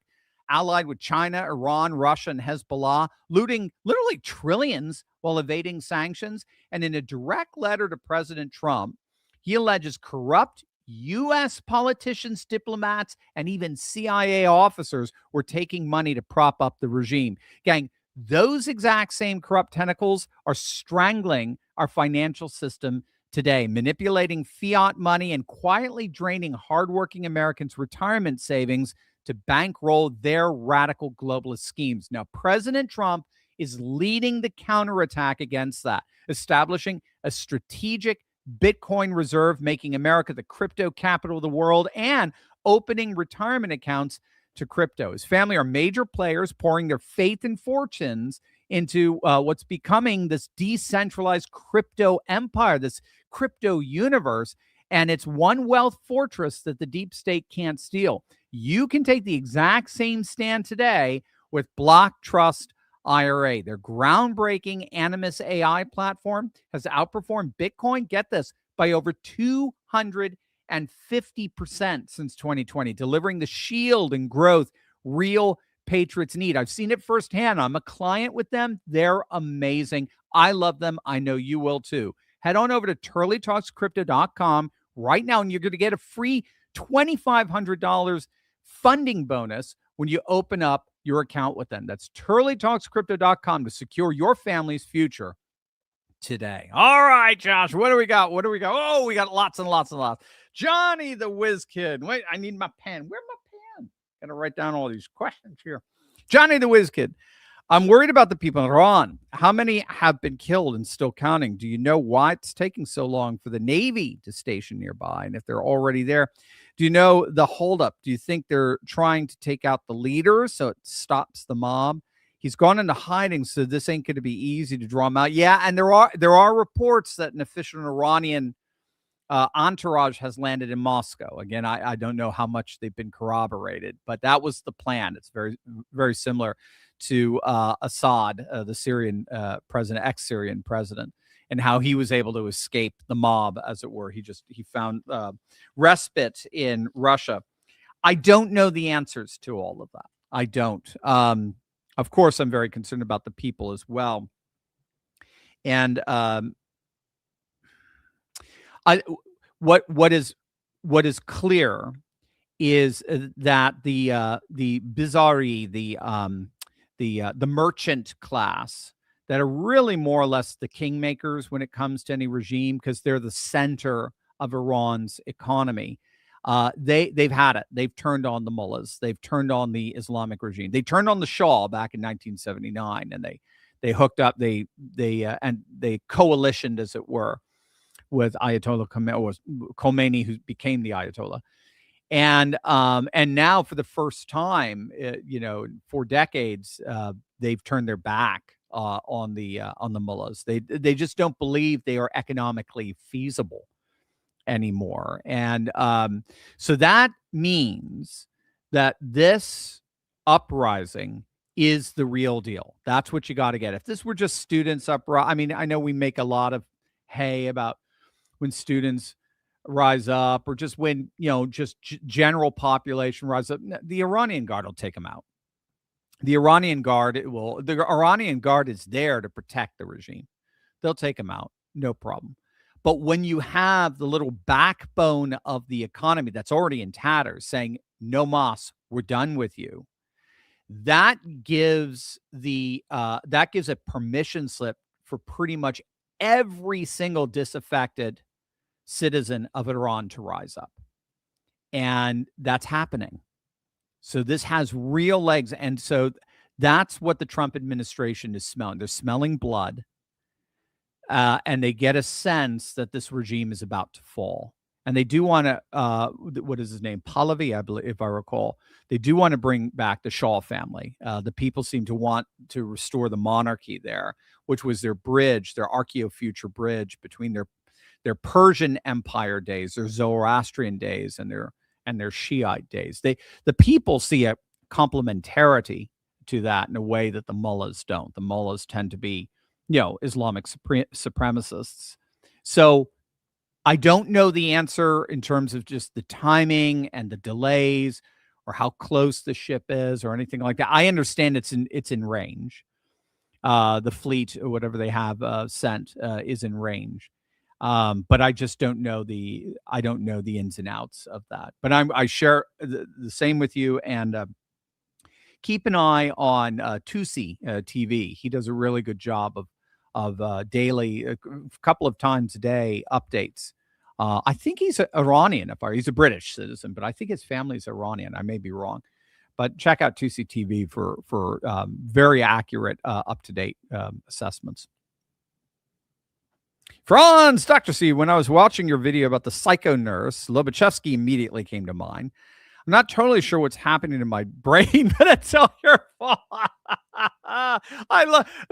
allied with China, Iran, Russia, and Hezbollah, looting literally trillions while evading sanctions. And in a direct letter to President Trump, he alleges corrupt U.S. politicians, diplomats, and even CIA officers were taking money to prop up the regime. Gang, those exact same corrupt tentacles are strangling our financial system today, manipulating fiat money and quietly draining hardworking Americans' retirement savings to bankroll their radical globalist schemes. Now, President Trump is leading the counterattack against that, establishing a strategic Bitcoin reserve, making America the crypto capital of the world, and opening retirement accounts to crypto. His family are major players pouring their faith and fortunes into what's becoming this decentralized crypto empire, this crypto universe, and it's one wealth fortress that the deep state can't steal. You can take the exact same stand today with Block Trust IRA. Their groundbreaking Animus AI platform has outperformed Bitcoin, get this, by over 250% since 2020, delivering the shield and growth real patriots need. I've seen it firsthand. I'm a client with them. They're amazing. I love them. I know you will too. Head on over to turleytalkscrypto.com right now, and you're going to get a free $2,500 funding bonus when you open up your account with them. That's turleytalkscrypto.com to secure your family's future today. All right, Josh, what do we got? Oh, we got lots and lots and lots. Johnny the Whiz Kid. Wait, I need my pen. Where's my pen? Gotta write down all these questions here. Johnny the Whiz Kid. I'm worried about the people in Iran. How many have been killed and still counting? Do you know why it's taking so long for the Navy to station nearby? And if they're already there, do you know the holdup? Do you think they're trying to take out the leaders so it stops the mob? He's gone into hiding, so this ain't going to be easy to draw him out. Yeah, and there are reports that an official Iranian entourage has landed in Moscow. Again, I don't know how much they've been corroborated, but that was the plan. It's very, very similar to Assad, the Syrian president, ex-Syrian president, and how he was able to escape the mob, as it were. He found respite in Russia. I don't know the answers to all of that. I don't. Of course, I'm very concerned about the people as well. And what is clear is that the Bizarri, the merchant class that are really more or less the kingmakers when it comes to any regime, because they're the center of Iran's economy. They've had it. They've turned on the mullahs. They've turned on the Islamic regime. They turned on the Shah back in 1979, and they hooked up. They coalitioned, as it were, with Ayatollah Khomeini, who became the Ayatollah. And now for the first time, for decades, they've turned their back on the mullahs. They just don't believe they are economically feasible anymore. And so that means that this uprising is the real deal. That's what you got to get. If this were just students uprising, I mean, I know we make a lot of hay about when students rise up, or just when, just general population rise up. The Iranian Guard will take them out. The Iranian Guard is there to protect the regime. They'll take them out, no problem. But when you have the little backbone of the economy that's already in tatters saying, no mas, we're done with you, that gives a permission slip for pretty much every single disaffected citizen of Iran to rise up. And that's happening. So this has real legs. And so that's what the Trump administration is smelling. They're smelling blood. And they get a sense that this regime is about to fall. And they do want to, what is his name? Pahlavi, I believe, if I recall. They do want to bring back the Shah family. The people seem to want to restore the monarchy there, which was their bridge, their archaeo-future bridge between their Persian Empire days, their Zoroastrian days, and their Shiite days. The people see a complementarity to that in a way that the mullahs don't. The mullahs tend to be, Islamic supremacists. So I don't know the answer in terms of just the timing and the delays, or how close the ship is or anything like that. I understand it's in range. The fleet or whatever they have sent is in range. But I just don't know the ins and outs of that. But I share the same with you, and keep an eye on Tusi TV. He does a really good job of daily, a couple of times a day updates. I think he's Iranian. He's a British citizen, but I think his family's Iranian. I may be wrong. But check out Tusi TV for very accurate, up to date assessments. Franz, Dr. C, when I was watching your video about the psycho nurse, Lobachevsky immediately came to mind. I'm not totally sure what's happening in my brain, but it's all your fault.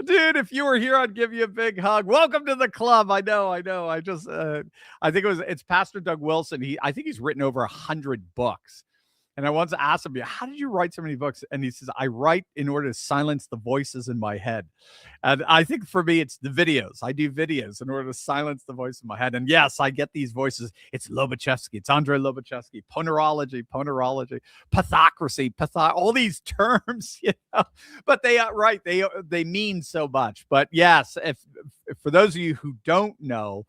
Dude, if you were here, I'd give you a big hug. Welcome to the club. I know. I just, I think it's Pastor Doug Wilson. I think he's written over 100 books. And I once asked him, how did you write so many books? And he says, I write in order to silence the voices in my head. And I think for me, it's the videos. I do videos in order to silence the voice in my head. And yes, I get these voices. It's Lobachevsky. It's Andrei Lobachevsky. Ponerology, pathocracy, all these terms, But they mean so much. But yes, if for those of you who don't know,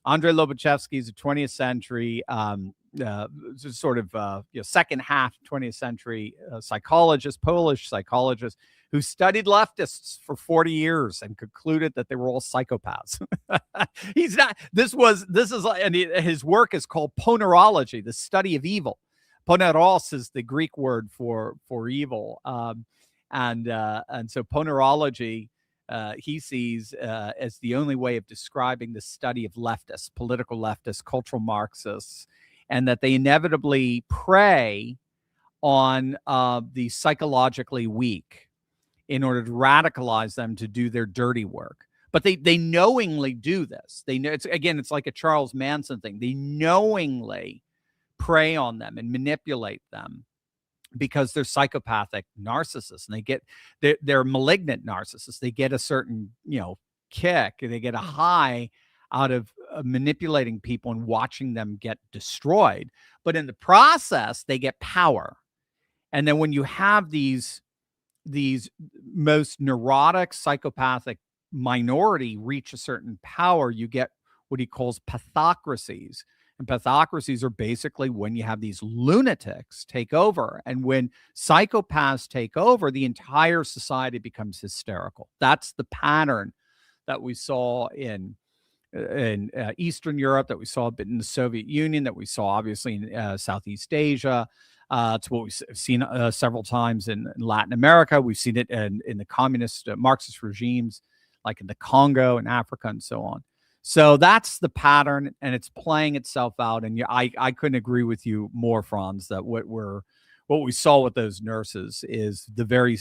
Andrei Lobachevsky is a 20th century second half 20th century psychologist, Polish psychologist, who studied leftists for 40 years and concluded that they were all psychopaths. He's not. His work is called ponerology, the study of evil. Poneros is the Greek word for evil, and so ponerology. He sees as the only way of describing the study of leftists, political leftists, cultural Marxists, and that they inevitably prey on the psychologically weak in order to radicalize them to do their dirty work. But they knowingly do this. They know it's like a Charles Manson thing. They knowingly prey on them and manipulate them because they're psychopathic narcissists, and they're malignant narcissists. They get a certain kick, they get a high out of manipulating people and watching them get destroyed. But in the process, they get power. And then when you have these most neurotic, psychopathic minority reach a certain power, you get what he calls pathocracies. And pathocracies are basically when you have these lunatics take over. And when psychopaths take over, the entire society becomes hysterical. That's the pattern that we saw in Eastern Europe, that we saw a bit in the Soviet Union, that we saw obviously in Southeast Asia. It's what we've seen several times in Latin America. We've seen it in the communist Marxist regimes, like in the Congo and Africa and so on. So that's the pattern, and it's playing itself out. And I couldn't agree with you more, Franz, that what we saw with those nurses is the very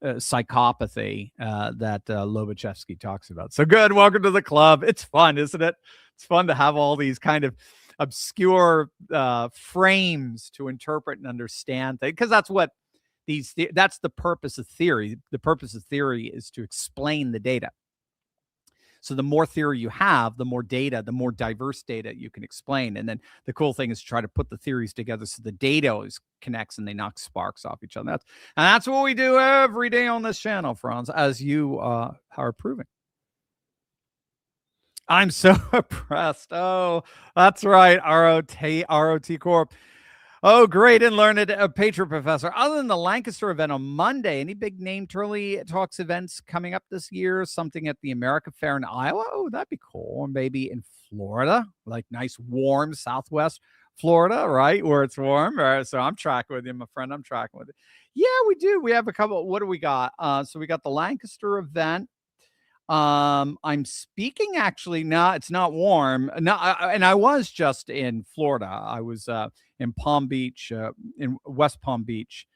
psychopathy that Lobachevsky talks about. So good. Welcome to the club. It's fun, isn't it? It's fun to have all these kind of obscure frames to interpret and understand things, because that's what that's the purpose of theory. The purpose of theory is to explain the data. So the more theory you have, the more data, the more diverse data you can explain. And then the cool thing is to try to put the theories together so the data always connects and they knock sparks off each other. That's what we do every day on this channel, Franz, as you are proving. I'm so impressed. Oh, that's right. ROT Corp. Oh, great and learned Patriot Professor. Other than the Lancaster event on Monday, any big name Turley Talks events coming up this year? Something at the America Fair in Iowa? Oh, that'd be cool. Or maybe in Florida, like nice, warm Southwest Florida, right? Where it's warm. All right, so I'm tracking with you, my friend. I'm tracking with it. Yeah, we do. We have a couple. What do we got? So we got the Lancaster event. I'm speaking actually. No, it's not warm. No, and I was just in Florida. I was in Palm Beach, in West Palm Beach,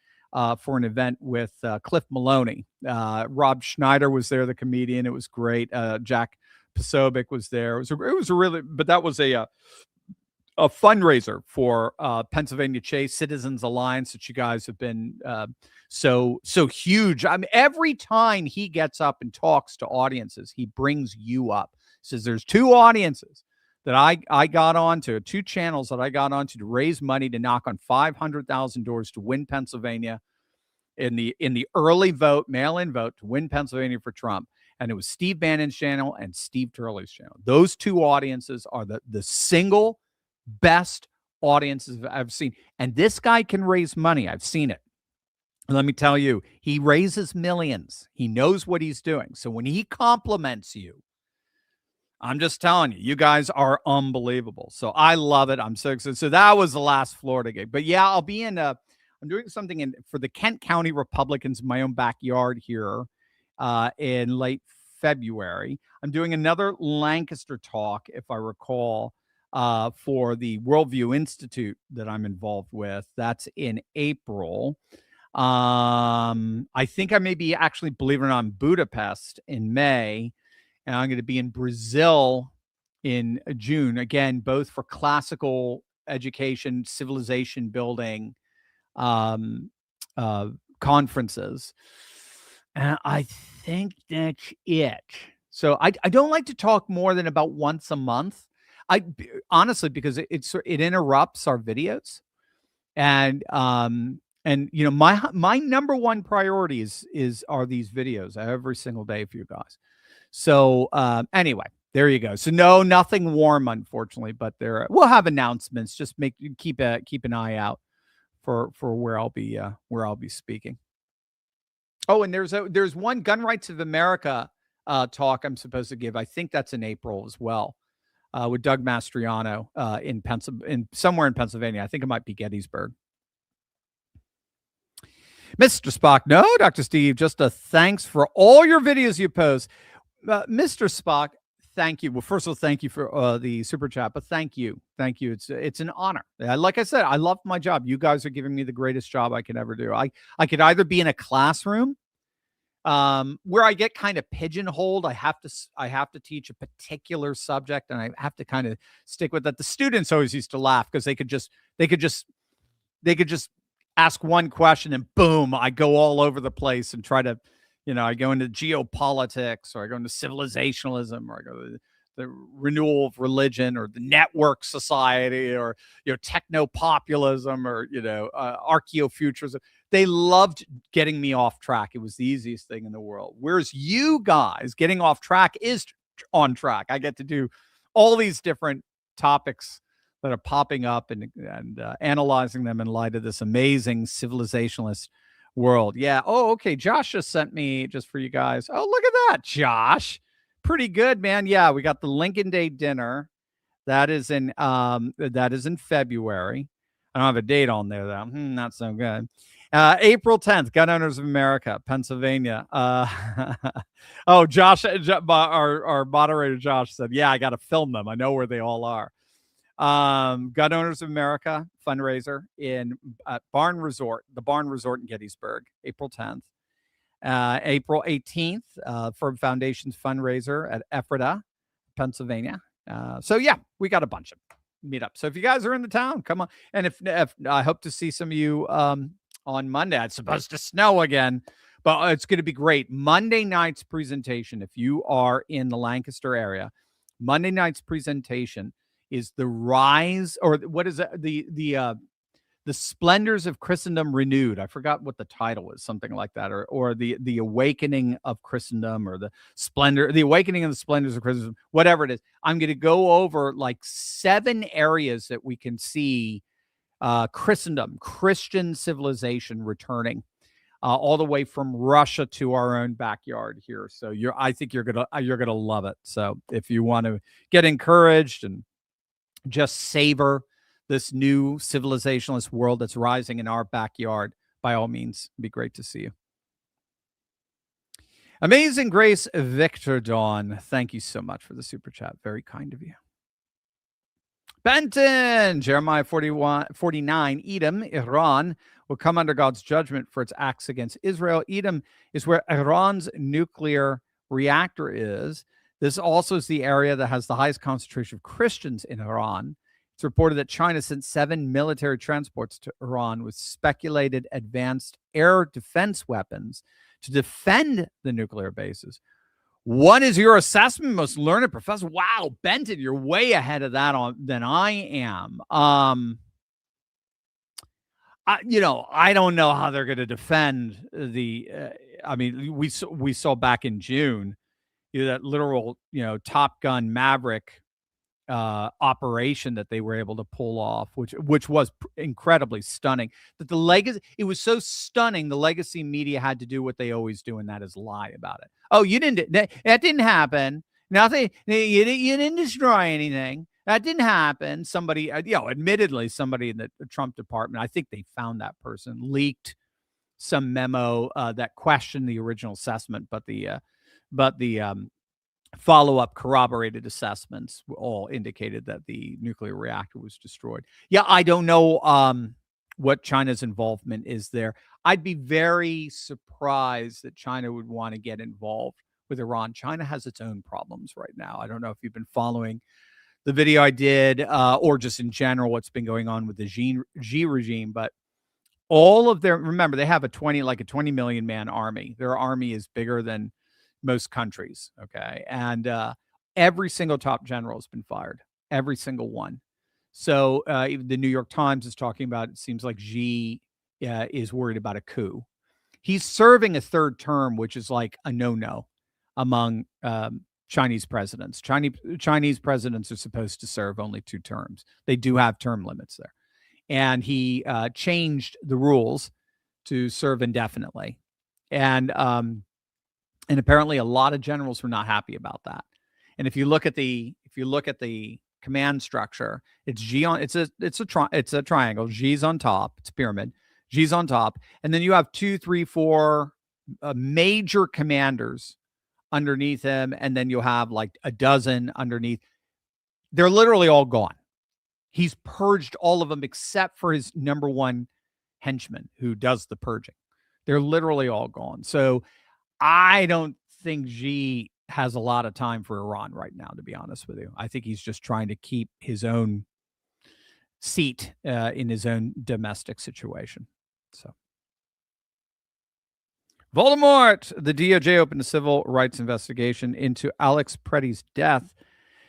for an event with Cliff Maloney. Rob Schneider was there, the comedian. It was great. Jack Posobiec was there. It was a really, but that was a fundraiser for Pennsylvania Chase Citizens Alliance that you guys have been so huge. I mean, every time he gets up and talks to audiences, he brings you up. Says there's two audiences. that I got onto, 2 channels that I got onto to raise money to knock on 500,000 doors to win Pennsylvania in the early vote, mail-in vote to win Pennsylvania for Trump. And it was Steve Bannon's channel and Steve Turley's channel. Those 2 audiences are the single best audiences I've seen. And this guy can raise money. I've seen it. And let me tell you, he raises millions. He knows what he's doing. So when he compliments you, I'm just telling you, you guys are unbelievable. So I love it. I'm so excited. So that was the last Florida gig. But yeah, I'll be in I'm doing something for the Kent County Republicans in my own backyard here in late February. I'm doing another Lancaster talk, if I recall, for the Worldview Institute that I'm involved with. That's in April. I think I may be actually, believe it or not, in Budapest in May. And I'm going to be in Brazil in June, again, both for classical education, civilization building conferences. And I think that's it. So I don't like to talk more than about once a month. Honestly, because it interrupts our videos. And you know, my number one priority are these videos every single day for you guys. So anyway, there you go. So no, nothing warm, unfortunately, but we'll have announcements. Just keep an eye out for where I'll be speaking. Oh, and there's one Gun Rights of America talk I'm supposed to give. I think that's in April as well, with Doug Mastriano in somewhere in Pennsylvania. I think it might be Gettysburg. Mr. Spock, no, Dr. Steve, just a thanks for all your videos you post. Mr. Spock, thank you. Well, first of all, thank you for the super chat, but thank you. It's an honor. Like I said, I love my job. You guys are giving me the greatest job I can ever do. I could either be in a classroom where I get kind of pigeonholed. I have to teach a particular subject, and I have to kind of stick with that. The students always used to laugh because they could just ask one question and boom, I go all over the place and try to, you know, I go into geopolitics, or I go into civilizationalism, or I go to the renewal of religion, or the network society, or, you know, techno-populism, or, you know, archaeofuturism. They loved getting me off track. It was the easiest thing in the world. Whereas you guys getting off track is on track. I get to do all these different topics that are popping up and analyzing them in light of this amazing civilizationalist world. Yeah. Oh, okay. Josh just sent me, just for you guys. Oh, look at that, Josh. Pretty good, man. Yeah, we got the Lincoln Day dinner. That is in February. I don't have a date on there though. Not so good. April 10th, Gun Owners of America, Pennsylvania. Oh, Josh, our moderator Josh said, yeah, I got to film them. I know where they all are. Gun Owners of America fundraiser in Barn Resort, the Barn Resort in Gettysburg, April 10th. April 18th, Ford Foundation's fundraiser at Ephrata, Pennsylvania. So yeah, we got a bunch of meetups. So if you guys are in the town, come on. And if I hope to see some of you on Monday. It's supposed to snow again, but it's going to be great. Monday night's presentation, if you are in the Lancaster area, Monday night's presentation is the rise, or what is it? The Splendors of Christendom Renewed. I forgot what the title is, something like that, or the Awakening of Christendom, or the Awakening of the Splendors of Christendom, whatever it is. I'm going to go over like 7 areas that we can see Christendom, Christian civilization returning, all the way from Russia to our own backyard here. So I think you're gonna love it. So if you want to get encouraged and just savor this new civilizationalist world that's rising in our backyard, by all means, it'd be great to see you. Amazing Grace Victor Dawn, thank you so much for the super chat. Very kind of you. Benton, Jeremiah 49, Edom, Iran, will come under God's judgment for its acts against Israel. Edom is where Iran's nuclear reactor is. This also is the area that has the highest concentration of Christians in Iran. It's reported that China sent 7 military transports to Iran with speculated advanced air defense weapons to defend the nuclear bases. What is your assessment, most learned professor? Wow, Benton, you're way ahead of that than I am. I don't know how they're going to defend the. I mean, we saw back in June, that literal, Top Gun Maverick operation that they were able to pull off, which was incredibly stunning. That the legacy, it was so stunning, the legacy media had to do what they always do, and that is lie about it. Oh, that didn't happen. Nothing. You didn't destroy anything. That didn't happen. Somebody, admittedly, somebody in the Trump department, I think they found that person, leaked some memo that questioned the original assessment, but the follow-up corroborated assessments all indicated that the nuclear reactor was destroyed. Yeah, I don't know what China's involvement is there. I'd be very surprised that China would want to get involved with Iran. China has its own problems right now. I don't know if you've been following the video I did or just in general what's been going on with the Xi regime, but all of remember, they have a 20 million man army. Their army is bigger than most countries. Okay. And every single top general has been fired, every single one. So even the New York Times is talking about, it seems like Xi is worried about a coup. He's serving a third term, which is like a no-no among Chinese presidents. Chinese presidents are supposed to serve only 2 terms. They do have term limits there. And he changed the rules to serve indefinitely. And apparently a lot of generals were not happy about that. And if you look at the command structure, it's a triangle. Xi's on top. It's a pyramid. Xi's on top, and then you have 2, 3, 4 major commanders underneath him, and then you'll have like a dozen underneath. They're literally all gone. He's purged all of them except for his number one henchman who does the purging. They're literally all gone. So I don't think Xi has a lot of time for Iran right now, to be honest with you. I think he's just trying to keep his own seat in his own domestic situation. So, Voldemort, the DOJ opened a civil rights investigation into Alex Pretty's death.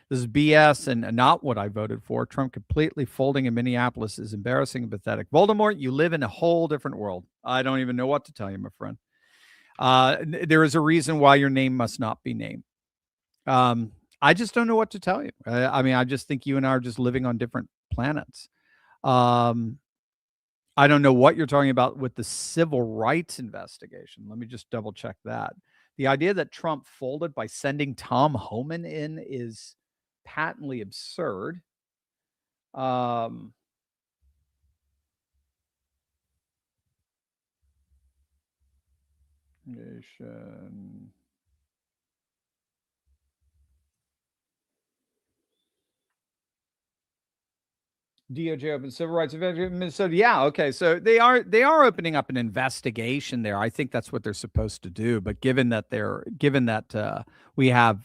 This is BS and not what I voted for. Trump completely folding in Minneapolis is embarrassing and pathetic. Voldemort, you live in a whole different world. I don't even know what to tell you, my friend. There is a reason why your name must not be named. I just don't know what to tell you. I mean, I just think you and I are just living on different planets. I don't know what you're talking about with the civil rights investigation. Let me just double check that. The idea that Trump folded by sending Tom Homan in is patently absurd. Nation. DOJ open civil rights investigation in Minnesota. Yeah, okay. So they are opening up an investigation there. I think that's what they're supposed to do. But given that we have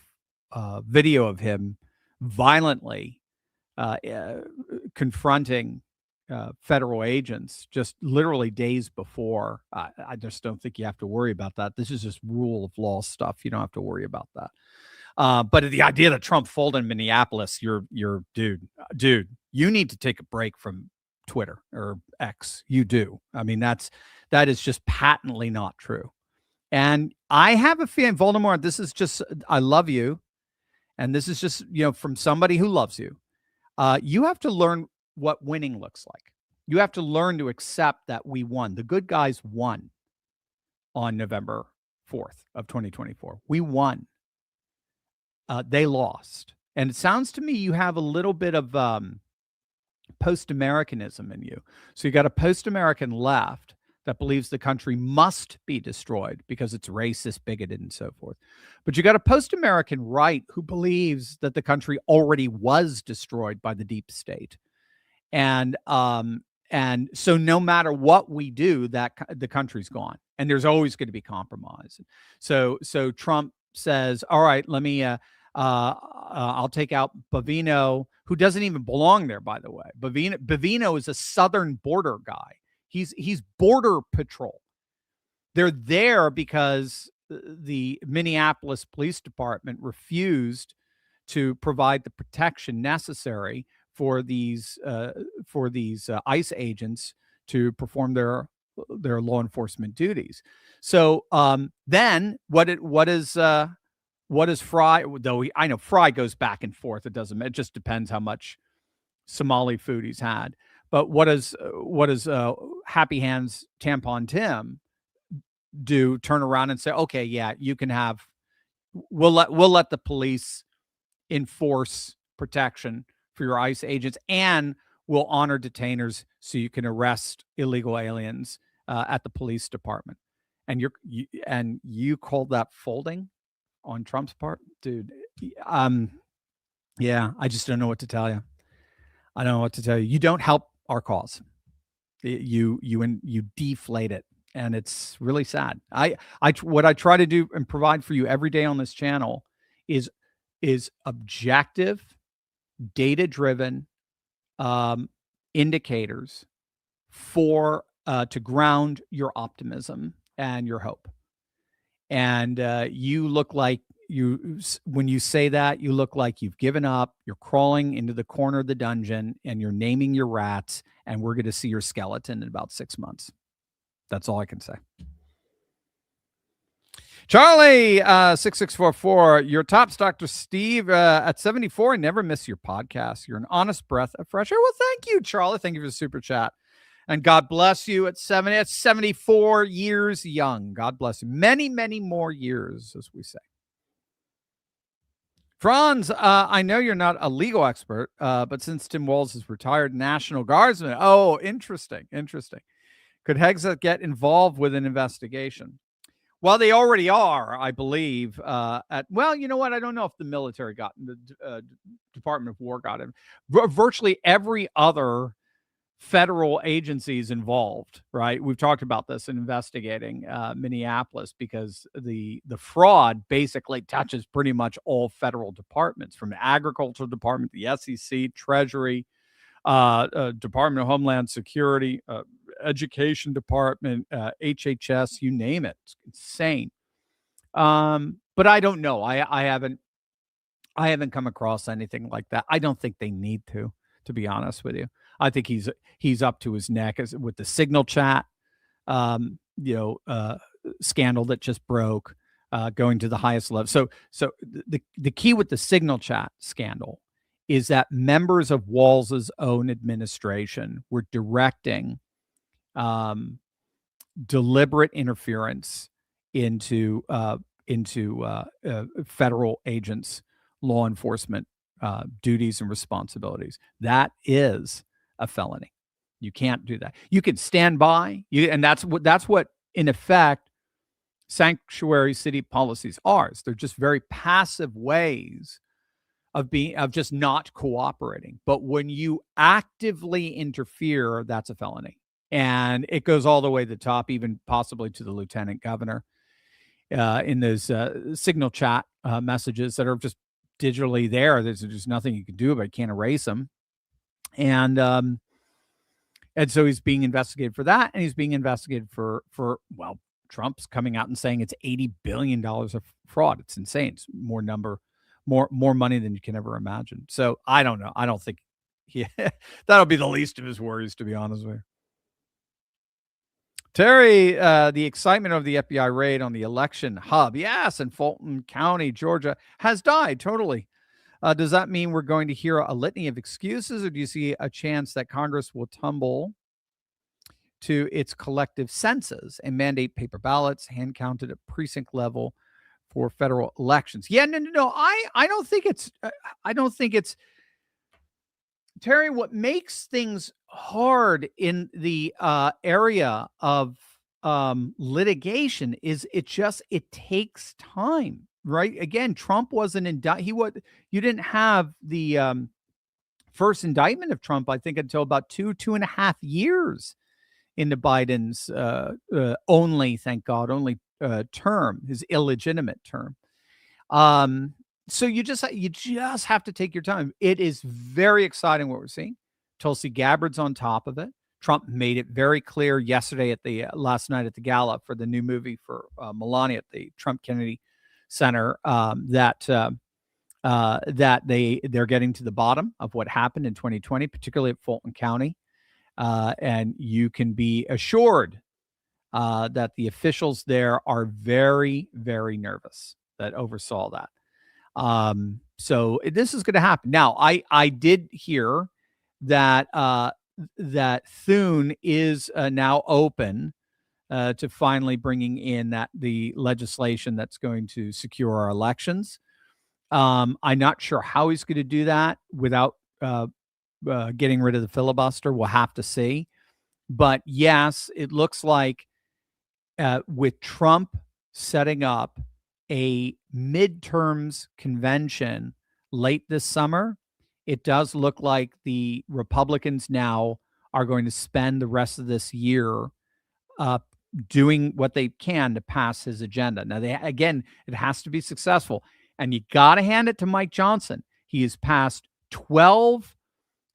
video of him violently confronting federal agents just literally days before, I just don't think you have to worry about that. This is just rule of law stuff. You don't have to worry about that. But the idea that Trump folded in Minneapolis, you're dude, you need to take a break from Twitter or X. You do. I mean, that is just patently not true. And I have a feeling, Voldemort, this is just, I love you. And this is just, from somebody who loves you. You have to learn what winning looks like. You have to learn to accept that we won. The good guys won on November 4th of 2024. We won. They lost. And it sounds to me you have a little bit of post-Americanism in you. So you got a post-American left that believes the country must be destroyed because it's racist, bigoted, and so forth. But you got a post-American right who believes that the country already was destroyed by the deep state. And so no matter what we do, that the country's gone. And there's always going to be compromise. So Trump says, all right, let me I'll take out Bovino, who doesn't even belong there, by the way. Bovino is a southern border guy. He's border patrol. They're there because the Minneapolis Police Department refused to provide the protection necessary for these ICE agents to perform their law enforcement duties. So then what is Fry? Though I know Fry goes back and forth. It just depends how much Somali food he's had. But what does Happy Hands Tampon Tim do? Turn around and say, okay, yeah, you can have. We'll let the police enforce protection for your ICE agents, and we'll honor detainers so you can arrest illegal aliens at the police department. And you called that folding on Trump's part, dude? Yeah, I just don't know what to tell you. I don't know what to tell you. You don't help our cause. You deflate it, and it's really sad. What I try to do and provide for you every day on this channel is objective, data-driven indicators to ground your optimism and your hope. And you look like when you say that, you look like you've given up. You're crawling into the corner of the dungeon, and you're naming your rats. And we're going to see your skeleton in about 6 months. That's all I can say. Charlie, 6644, your tops, Dr. Steve, at 74. I never miss your podcast. You're an honest breath of fresh air. Well, thank you, Charlie. Thank you for the super chat. And God bless you at 74 years young. God bless you. Many, many more years, as we say. Franz, I know you're not a legal expert, but since Tim Walz is retired National Guardsman. Oh, interesting. Could Hegseth get involved with an investigation? Well, they already are, I believe. You know what? I don't know if the military got the Department of War got him. Virtually every other federal agencies involved, right? We've talked about this in investigating Minneapolis, because the fraud basically touches pretty much all federal departments, from the Agricultural Department, the SEC, Treasury, Department of Homeland Security, Education Department, HHS, you name it. It's insane. But I don't know. I haven't come across anything like that. I don't think they need to be honest with you. I think he's up to his neck with the Signal chat, scandal that just broke, going to the highest level. So the key with the Signal chat scandal is that members of Walz's own administration were directing deliberate interference into federal agents' law enforcement duties and responsibilities. That is a felony. You can't do that. You can stand by, and that's what in effect sanctuary city policies are. They're just very passive ways of just not cooperating. But when you actively interfere, that's a felony. And it goes all the way to the top, even possibly to the lieutenant governor, in those Signal chat messages that are just digitally there. There's just nothing you can do about it. You can't erase them. And so he's being investigated for that, and he's being investigated for Trump's coming out and saying it's $80 billion of fraud. It's insane. It's more money than you can ever imagine. So I don't know. I don't think that'll be the least of his worries, to be honest with you. Terry, the excitement of the FBI raid on the election hub, yes, in Fulton County, Georgia, has died totally. Does that mean we're going to hear a litany of excuses, or do you see a chance that Congress will tumble to its collective senses and mandate paper ballots, hand counted at precinct level for federal elections? Yeah, no. I don't think it's. Terry, what makes things hard in the area of litigation is it takes time, right? Again, Trump wasn't indicted. You didn't have the first indictment of Trump, I think, until about 2.5 years into Biden's only term, his illegitimate term. So you just have to take your time. It is very exciting what we're seeing. Tulsi Gabbard's on top of it. Trump made it very clear yesterday at the last night at the gala for the new movie for Melania at the Trump Kennedy Center that they're getting to the bottom of what happened in 2020, particularly at Fulton County, and you can be assured that the officials there are very, very nervous that oversaw that. So this is going to happen. Now, I did hear that that Thune is now open to finally bringing in the legislation that's going to secure our elections. I'm not sure how he's going to do that without getting rid of the filibuster. We'll have to see. But yes, it looks like with Trump setting up a midterms convention late this summer, it does look like the Republicans now are going to spend the rest of this year doing what they can to pass his agenda. Now, it has to be successful. And you got to hand it to Mike Johnson. He has passed 12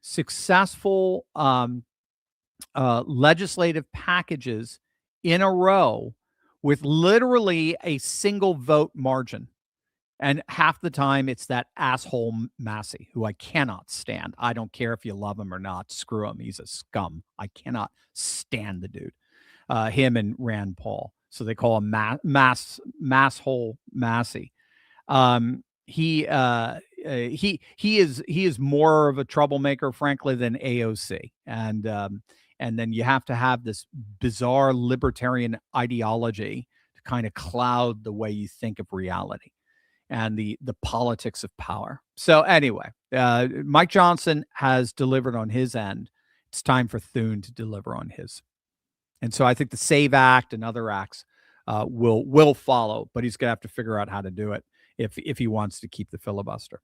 successful legislative packages in a row with literally a single vote margin. And half the time it's that asshole Massey, who I cannot stand. I don't care if you love him or not. Screw him. He's a scum. I cannot stand the dude. Him and Rand Paul. So they call him masshole Massey. He is more of a troublemaker, frankly, than AOC. And then you have to have this bizarre libertarian ideology to kind of cloud the way you think of reality and the politics of power. So anyway, Mike Johnson has delivered on his end. It's time for Thune to deliver on his. And so I think the SAVE Act and other acts will follow, but he's going to have to figure out how to do it if he wants to keep the filibuster.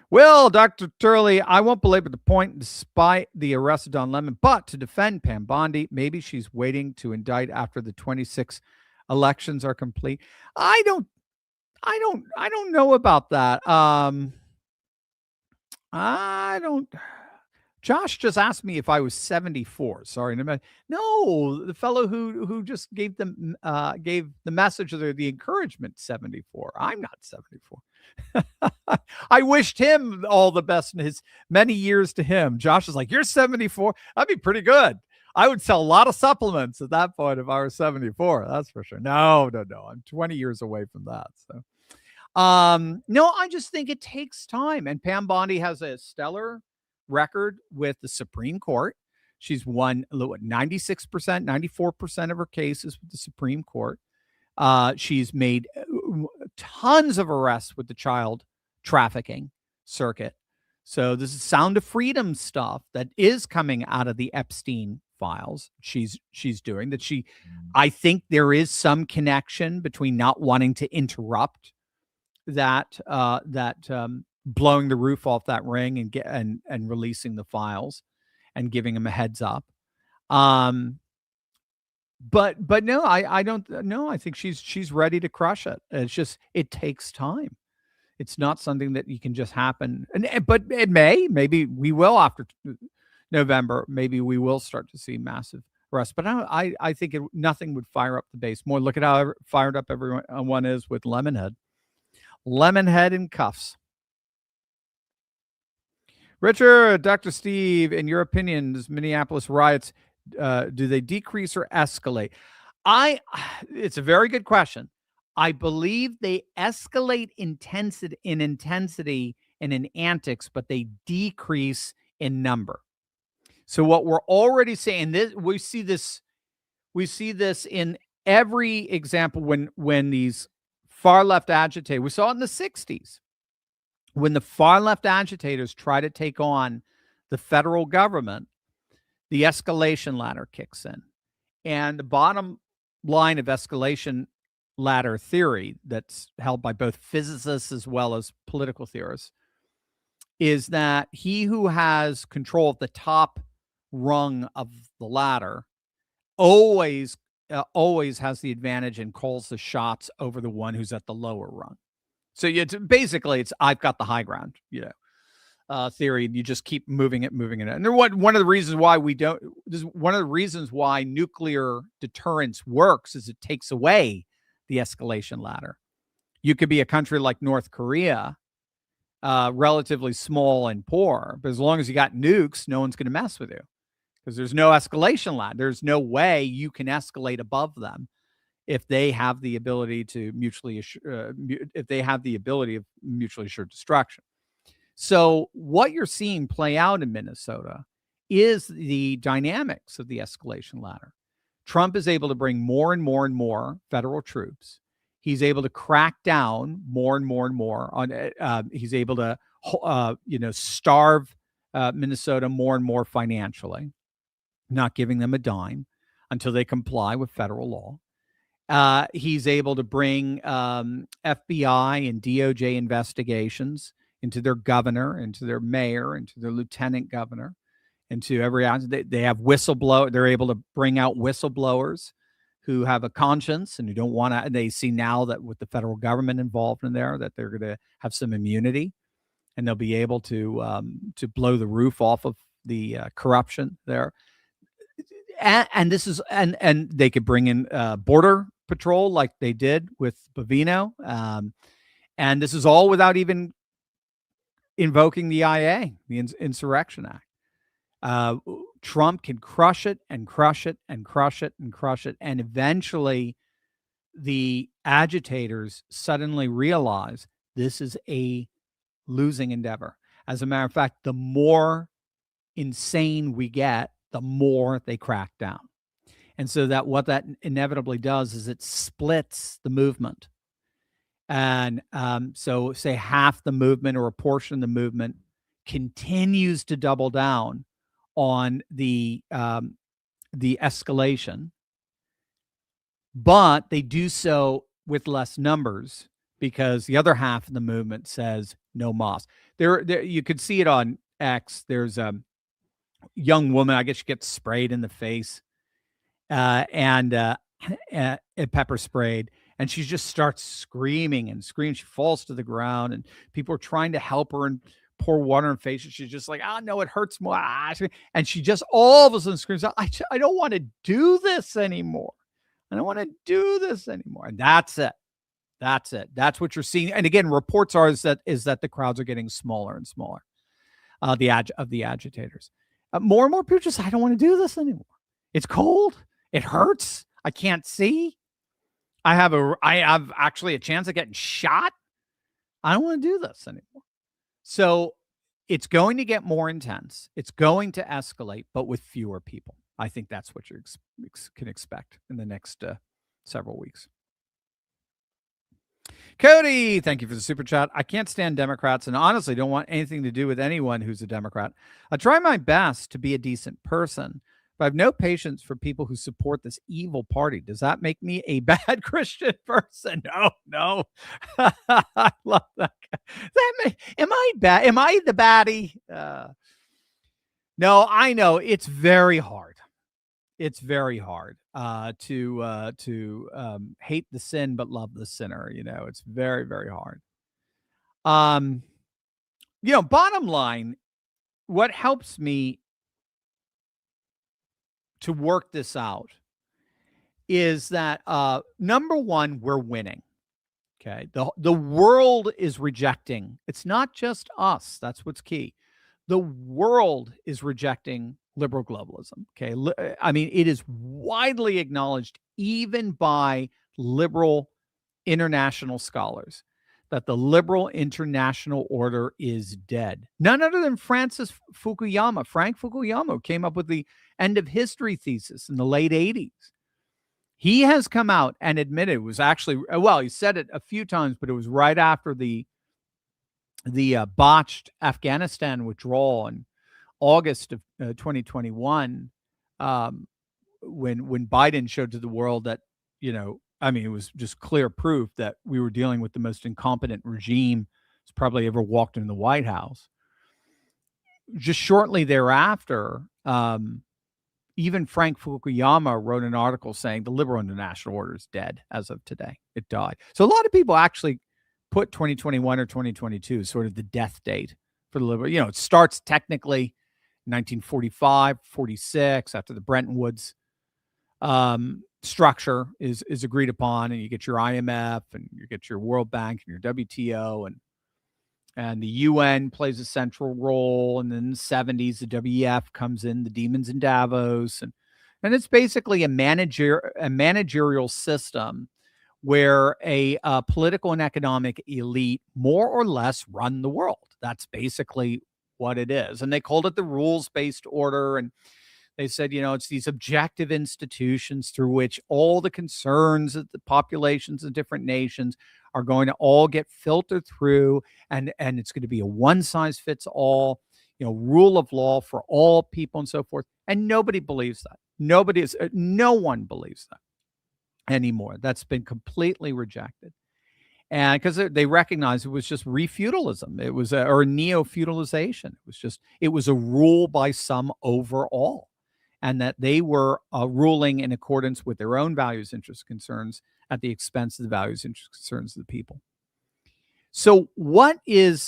Well, Dr. Turley, I won't belabor the point despite the arrest of Don Lemon, but to defend Pam Bondi, maybe she's waiting to indict after the 26 elections are complete. I don't know about that. Josh just asked me if I was 74. Sorry, no, the fellow who just gave the message or the encouragement 74. I'm not 74. I wished him all the best in his many years to him. Josh is like, you're 74. That'd be pretty good. I would sell a lot of supplements at that point if I were 74. That's for sure. No. I'm 20 years away from that. So, no, I just think it takes time. And Pam Bondi has a stellar record with the Supreme Court. She's won 96%, 94% of her cases with the Supreme Court. She's made tons of arrests with the child trafficking circuit. So this is Sound of Freedom stuff that is coming out of the Epstein files. She's doing that. I think there is some connection between not wanting to interrupt that blowing the roof off that ring and releasing the files and giving him a heads up. But no, I don't know. I think she's ready to crush it. It's just, it takes time. It's not something that you can just happen. But it maybe we will after November. Maybe we will start to see massive arrests. But I think nothing would fire up the base more. Look at how fired up everyone is with Lemonhead in cuffs. Richard, Dr. Steve, in your opinion, does Minneapolis riots, do they decrease or escalate? It's a very good question. I believe they escalate in intensity and in antics, but they decrease in number. So what we're already saying, we see this in every example when these far left agitators, we saw it in the 60s. When the far left agitators try to take on the federal government, the escalation ladder kicks in. And the bottom line of escalation ladder theory that's held by both physicists as well as political theorists is that he who has control of the top rung of the ladder always has the advantage and calls the shots over the one who's at the lower rung. So basically it's I've got the high ground, theory, and you just keep moving it. And one of the reasons why one of the reasons why nuclear deterrence works is it takes away the escalation ladder. You could be a country like North Korea, relatively small and poor, but as long as you got nukes, no one's going to mess with you because there's no escalation ladder. There's no way you can escalate above them if they have the ability to mutually assured destruction. So what you're seeing play out in Minnesota is the dynamics of the escalation ladder. Trump is able to bring more and more and more federal troops. He's able to crack down more and more and more on. He's able to, starve Minnesota more and more financially, not giving them a dime until they comply with federal law. He's able to bring FBI and DOJ investigations into their governor, into their mayor, into their lieutenant governor, into every. They have whistleblower. They're able to bring out whistleblowers who have a conscience and who don't want to. They see now that with the federal government involved in there, that they're going to have some immunity, and they'll be able to blow the roof off of the corruption there. And this is and they could bring in border patrol like they did with Bovino, and this is all without even invoking the IA, the Insurrection Act. Trump can crush it and crush it and crush it and crush it, and eventually the agitators suddenly realize this is a losing endeavor. As a matter of fact, the more insane we get, the more they crack down. And so that what that inevitably does is it splits the movement. And so say half the movement or a portion of the movement continues to double down on the escalation, but they do so with less numbers because the other half of the movement says no mas. There you could see it on X. There's a young woman, I guess she gets sprayed in the face and pepper sprayed. And she just starts screaming and screaming. She falls to the ground and people are trying to help her and pour water in her face. And she's just like, oh, no, it hurts more. And she just all of a sudden screams out, I don't want to do this anymore. I don't want to do this anymore. And that's it. That's it. That's what you're seeing. And again, reports are is that the crowds are getting smaller and smaller, the agitators. More and more people just, I don't want to do this anymore. It's cold. It hurts. I can't see. I have actually a chance of getting shot. I don't want to do this anymore. So it's going to get more intense. It's going to escalate, but with fewer people. I think that's what you can expect in the next several weeks. Cody, thank you for the super chat. I can't stand Democrats and honestly don't want anything to do with anyone who's a Democrat. I try my best to be a decent person, but I have no patience for people who support this evil party. Does that make me a bad Christian person? No. I love that guy. Am I bad? Am I the baddie? No, I know it's very hard. It's very hard to hate the sin but love the sinner. It's very, very hard. Bottom line, what helps me to work this out is that number one, we're winning. Okay. The world is rejecting. It's not just us. That's what's key. The world is rejecting liberal globalism. Okay. I mean, it is widely acknowledged even by liberal international scholars that the liberal international order is dead. None other than Frank Fukuyama came up with the end of history thesis in the late 80s. He has come out and admitted it was actually, well, he said it a few times, but it was right after the botched Afghanistan withdrawal in August of 2021, when Biden showed to the world that, it was just clear proof that we were dealing with the most incompetent regime that's probably ever walked in the White House. Just shortly thereafter, even Frank Fukuyama wrote an article saying the liberal international order is dead as of today. It died. So a lot of people actually put 2021 or 2022 as sort of the death date for the liberal. It starts technically 1945, 46, after the Bretton Woods structure is agreed upon, and you get your IMF and you get your World Bank and your WTO, and the UN plays a central role. And then in the 70s, the WEF comes in, the demons in Davos, and it's basically a managerial system where a political and economic elite more or less run the world. That's basically what it is. And they called it the rules-based order. And they said, it's these objective institutions through which all the concerns of the populations of different nations are going to all get filtered through. And it's going to be a one-size-fits-all, rule of law for all people and so forth. And nobody believes that. No one believes that anymore. That's been completely rejected. And because they recognized it was just refeudalism. It was or neo-feudalization. It was a rule by some over all, and that they were ruling in accordance with their own values, interests, concerns at the expense of the values, interests, concerns of the people. So what you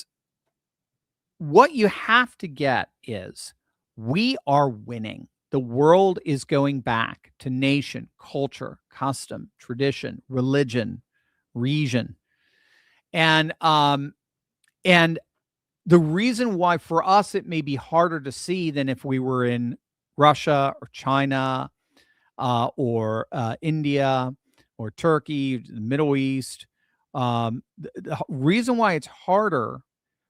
have to get is we are winning. The world is going back to nation, culture, custom, tradition, religion, region. And the reason why for us it may be harder to see than if we were in Russia or China or India or Turkey, the Middle East, the reason why it's harder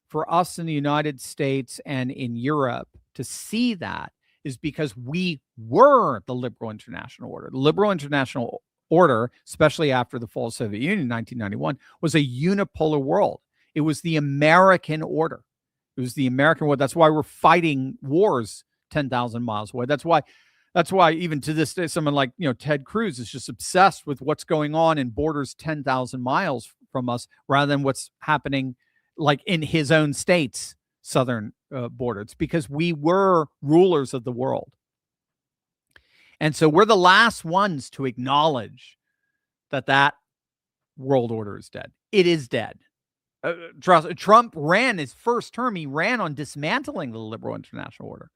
for us in the United States and in Europe to see that is because we were the liberal international order. The liberal international order, especially after the fall of the Soviet Union in 1991, was a unipolar world. It was the American order. It was the American order. That's why we're fighting wars 10,000 miles away. That's why even to this day, someone like Ted Cruz is just obsessed with what's going on in borders 10,000 miles from us, rather than what's happening like in his own state's southern border. It's because we were rulers of the world. And so we're the last ones to acknowledge that world order is dead. It is dead. Trump ran his first term. He ran on dismantling the liberal international order.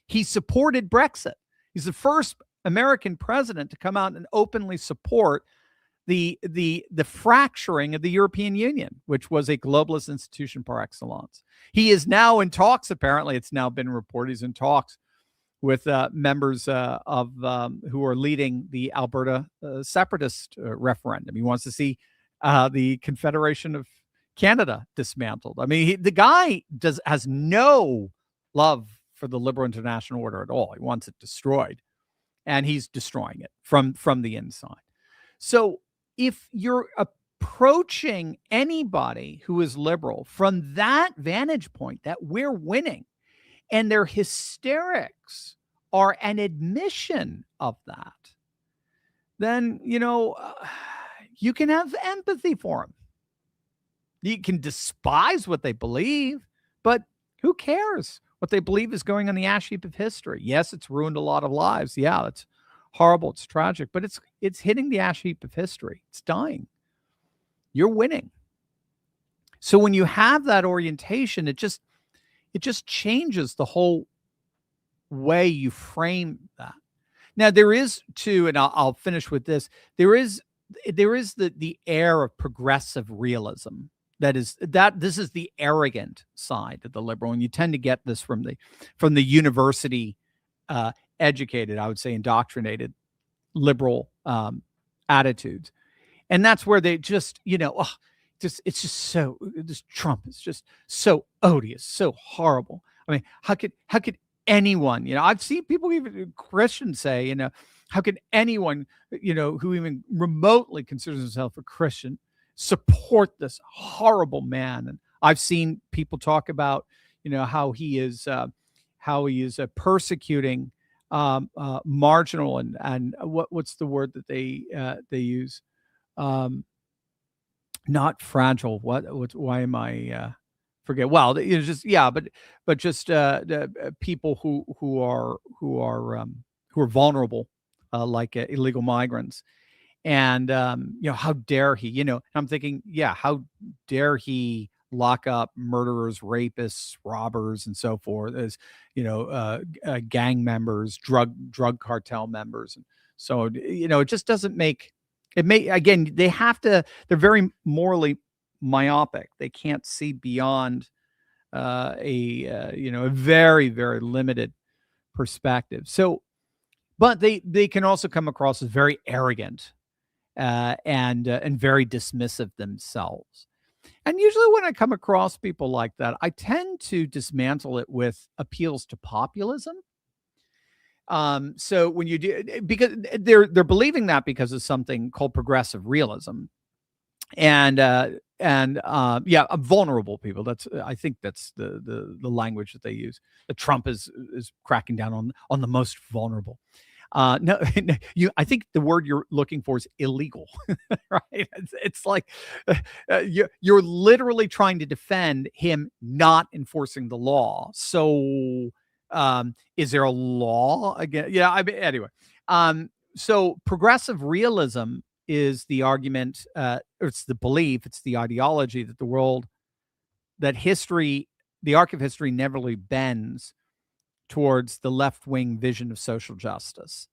He supported Brexit. He's the first American president to come out and openly support the fracturing of the European Union, which was a globalist institution par excellence. He is now in talks. Apparently, it's now been reported he's in talks with members of who are leading the Alberta separatist referendum. He wants to see the Confederation of Canada dismantled. I mean, the guy has no love for the liberal international order at all. He wants it destroyed, and he's destroying it from the inside. So if you're approaching anybody who is liberal from that vantage point, that we're winning, and their hysterics are an admission of that, then, you can have empathy for them. You can despise what they believe, but who cares? What they believe is going on the ash heap of history. Yes, it's ruined a lot of lives. Yeah, it's horrible. It's tragic, but it's hitting the ash heap of history. It's dying. You're winning. So when you have that orientation, it just changes the whole way you frame that. Now there is too, and I'll finish with this. There is the air of progressive realism. This is the arrogant side of the liberal, and you tend to get this from the university educated, I would say indoctrinated liberal attitudes. And that's where they just, it's just so, this Trump is just so odious, so horrible. I mean, how could anyone, I've seen people, even Christians say, how could anyone, who even remotely considers himself a Christian, support this horrible man? And I've seen people talk about, how he is persecuting marginal and what's the word that they use? Not fragile. Why am I forget? Well, it's just but just the people who are vulnerable, like illegal migrants. And how dare he? I'm thinking, how dare he lock up murderers, rapists, robbers, and so forth as, gang members, drug cartel members. And so, it just doesn't make it. Again, they're very morally myopic. They can't see beyond a very, very limited perspective. So, but they can also come across as very arrogant and very dismissive themselves. And usually when I come across people like that, I tend to dismantle it with appeals to populism. So when you do, because they're believing that because of something called progressive realism, and vulnerable people. I think that's the language that they use. That Trump is cracking down on the most vulnerable. No, I think the word you're looking for is illegal, right? It's like you're literally trying to defend him not enforcing the law. So, is there a law again? Yeah. Anyway. So progressive realism is the argument, it's the belief, it's the ideology that the arc of history never really bends towards the left-wing vision of social justice.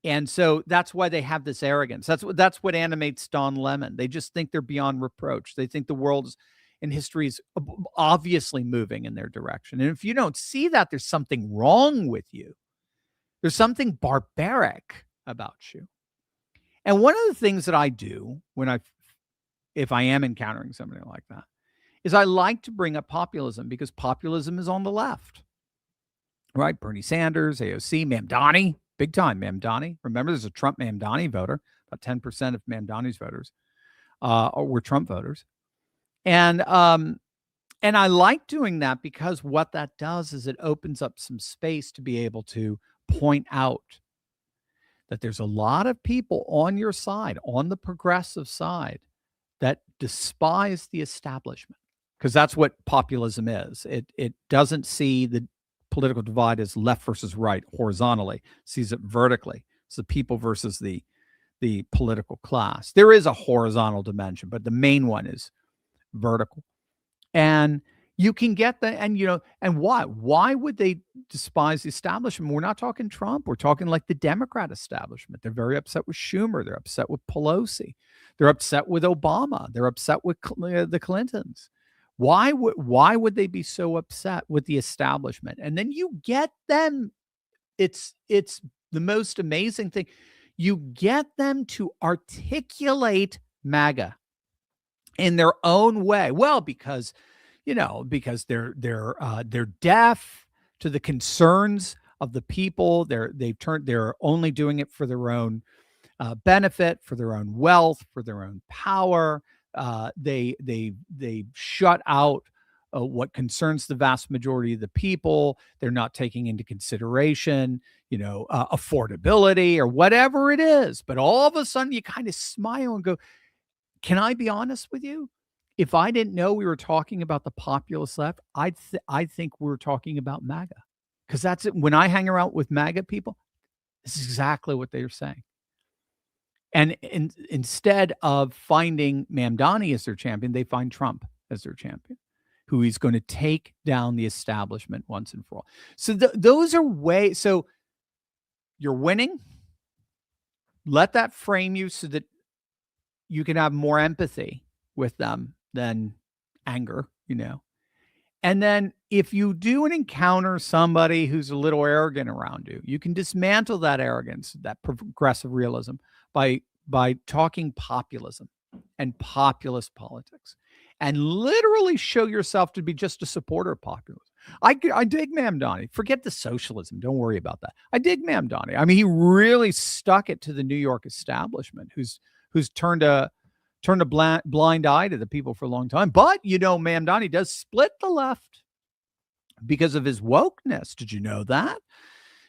And so that's why they have this arrogance. That's what animates Don Lemon. They just think they're beyond reproach. They think the world and history is obviously moving in their direction. And if you don't see that, there's something wrong with you. There's something barbaric about you. And one of the things that I do if I am encountering somebody like that, is I like to bring up populism, because populism is on the left, right? Bernie Sanders, AOC, Mamdani, big time Mamdani. Remember, there's a Trump Mamdani voter. About 10% of Mamdani's voters were Trump voters. And I like doing that because what that does is it opens up some space to be able to point out that there's a lot of people on your side, on the progressive side, that despise the establishment, because that's what populism is. It doesn't see the political divide as left versus right horizontally, it sees it vertically. It's the people versus the political class. There is a horizontal dimension, but the main one is vertical. And you can get that, and why? Why would they despise the establishment? We're not talking Trump. We're talking like the Democrat establishment. They're very upset with Schumer. They're upset with Pelosi. They're upset with Obama. They're upset with the Clintons. Why would they be so upset with the establishment? And then you get them. It's the most amazing thing. You get them to articulate MAGA in their own way. Well, because they're deaf to the concerns of the people. They're only doing it for their own benefit, for their own wealth, for their own power. They shut out what concerns the vast majority of the people. They're not taking into consideration, affordability or whatever it is. But all of a sudden, you kind of smile and go, "Can I be honest with you? If I didn't know we were talking about the populist left, I'd think we're talking about MAGA." Because that's it. When I hang around with MAGA people, this is exactly what they're saying. And instead of finding Mamdani as their champion, they find Trump as their champion, who is going to take down the establishment once and for all. So those are ways. So you're winning. Let that frame you so that you can have more empathy with them than anger, And then if you do encounter somebody who's a little arrogant around you, you can dismantle that arrogance, that progressive realism, by talking populism and populist politics, and literally show yourself to be just a supporter of populism. I dig Mamdani. Forget the socialism. Don't worry about that. I dig Mamdani. I mean, he really stuck it to the New York establishment, who's turned a blind eye to the people for a long time. But, Mamdani does split the left because of his wokeness. Did you know that?